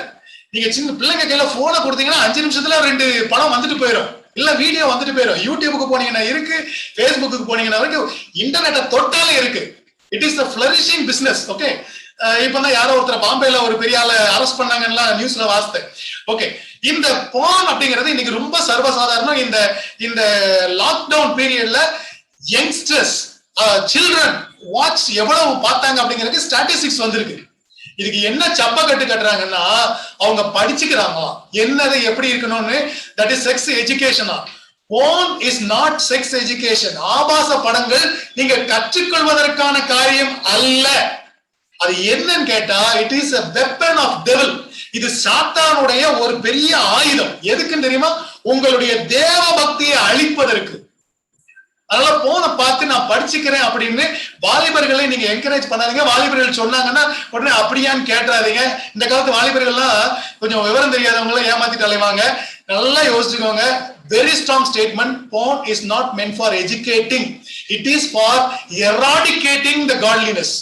நீங்க சின்ன பிள்ளைங்க கையில போனை கொடுத்தீங்கன்னா 5 நிமிஷத்துல 2 படம் வந்துட்டு போயிடும், இல்ல வீடியோ வந்துட்டு போயிடும். யூடியூபுக்கு போனீங்கன்னா இருக்கு, பேஸ்புக்கு போனீங்கன்னா வரைக்கும் இன்டர்நெட்டை தொட்டாலே இருக்கு. It is the flourishing business. Okay, இப்பதான் யாரோ ஒருத்தர் பாம்பேல ஒரு பெரிய ஆளை அரெஸ்ட் பண்ணாங்கன்னா நியூஸ்ல வாசித்தேன். ஓகே, இந்த போன் அப்படிங்கிறது இன்னைக்கு ரொம்ப சர்வசாதாரணம். இந்த லாக்டவுன் பீரியட்ல யங்ஸ்டர்ஸ், சில்ட்ரன் வாட்ச் எவ்வளவு பார்த்தாங்க அப்படிங்கிறது ஸ்டாட்டிஸ்டிக்ஸ் வந்திருக்கு. இதுக்கு என்ன சப்ப கட்டு கட்டுறாங்கன்னா, அவங்க படிச்சுக்கிறாங்களாம் என்னது எப்படி இருக்கணும்னு. தட் இஸ் செக்ஸ் எஜுகேஷனா. Porn is not sex education. ஆபாச படங்கள் நீங்க கற்றுக்கொள்வதற்கான காரியம் அல்ல. அது என்னன்னு கேட்டா, it is a weapon of devil. இது சாத்தானுடைய ஒரு பெரிய ஆயுதம். எதுக்குன்னு தெரியுமா? உங்களுடைய தேவ பக்தியை அழிப்பதற்கு. அதனால போனை பார்த்து நான் படிச்சுக்கிறேன் அப்படின்னு வாலிபர்களை நீங்க என்கரேஜ் பண்ணாதீங்க. வாலிபர்கள் சொன்னாங்கன்னா உடனே அப்படியான்னு கேட்டாதீங்க. இந்த காலத்து வாலிபர்கள்லாம் கொஞ்சம் விவரம் தெரியாதவங்கள ஏமாத்திட்டு அலைவாங்க. நல்லா யோசிச்சுக்கோங்க. Very strong statement. Porn is not meant for educating, it is for eradicating the godliness.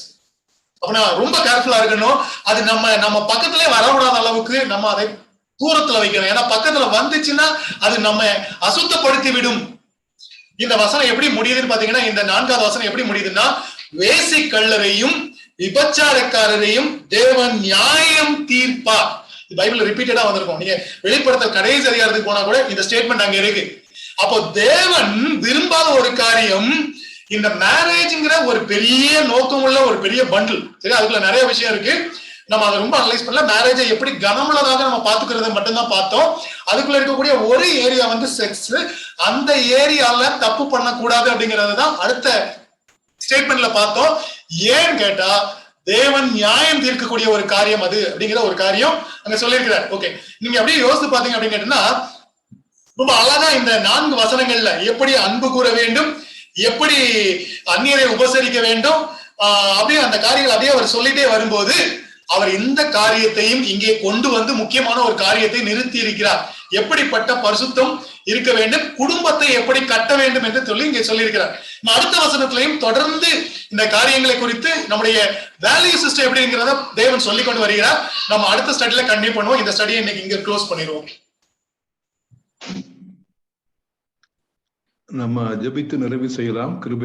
அப்படின்னா ரொம்ப கேர்ஃபுல்லா இருக்கணும். அது நம்ம பக்கத்திலே வரக்கூடாத அளவுக்கு நம்ம அதை தூரத்துல வைக்கணும். ஏன்னா பக்கத்துல வந்துச்சுன்னா அது நம்ம அசுத்தப்படுத்தி விடும். இந்த வசனம் எப்படி முடியுதுன்னு பாத்தீங்கன்னா, இந்த 4வது வசனம் எப்படி முடியுதுன்னா, வேசி கள்ளரையும் விபச்சாரக்காரரையும் தேவன் நியாயம் தீர்ப்பார். பைபிள் ரிப்பீட்டடா வந்திருக்கும். நீங்க வெளிப்படுத்தல் கடைசி அதிகாரத்துக்கு போனா கூட இந்த ஸ்டேட்மெண்ட் அங்க இருக்கு. அப்போ தேவன் விரும்பாத ஒரு காரியம் இந்த மேரேஜ்ங்கிற ஒரு பெரிய நோக்கம் உள்ள ஒரு பெரிய பண்டில். சரி, அதுக்குள்ள நிறைய விஷயம் இருக்கு. நம்ம அதை ரொம்ப அனலைஸ் பண்ணல. மேரேஜை எப்படி கனமுள்ளதாக நம்ம பாத்துக்கிறது மட்டும்தான் பார்த்தோம். அதுக்குள்ள இருக்கக்கூடிய ஒரு ஏரியா வந்து செக்ஸ். அந்த ஏரியால தப்பு பண்ணக்கூடாது அப்படிங்கறதுதான் அடுத்த ஸ்டேட்மெண்ட்ல பார்த்தோம். ஏன்னு கேட்டா தேவன் நியாயம் தீர்க்கக்கூடிய ஒரு காரியம் அது அப்படிங்கிற ஒரு காரியம் அங்க சொல்லியிருக்கிறார். ஓகே, நீங்க அப்படியே யோசித்து பாத்தீங்க அப்படின்னு கேட்டீங்கன்னா ரொம்ப அழகா இந்த 4 வசனங்கள்ல எப்படி அன்பு கூற வேண்டும், எப்படி அந்நியரை உபசரிக்க வேண்டும், அப்படியே அந்த காரியங்கள் அப்படியே அவர் சொல்லிட்டே வரும்போது அவர் இந்த காரியத்தையும் இங்கே கொண்டு வந்து முக்கியமான ஒரு காரியத்தை நிறுத்தி இருக்கிறார். எப்படிப்பட்ட பரிசுத்தம் இருக்க வேண்டும், குடும்பத்தை எப்படி கட்ட வேண்டும் என்று சொல்லி இங்கே சொல்லியிருக்கிறார். அடுத்த வசனத்திலையும் தொடர்ந்து இந்த காரியங்களை குறித்து நம்முடைய வேல்யூ சிஸ்டம் எப்படிங்கிறத தேவன் சொல்லிக் கொண்டு வருகிறார். நம்ம அடுத்த ஸ்டடியில கண்டினியூ பண்ணுவோம். இந்த ஸ்டடியை இன்னைக்கு இங்க க்ளோஸ் பண்ணிடுவோம். நம்ம ஜெபித்து நிறைவு செய்யலாம். கிருபை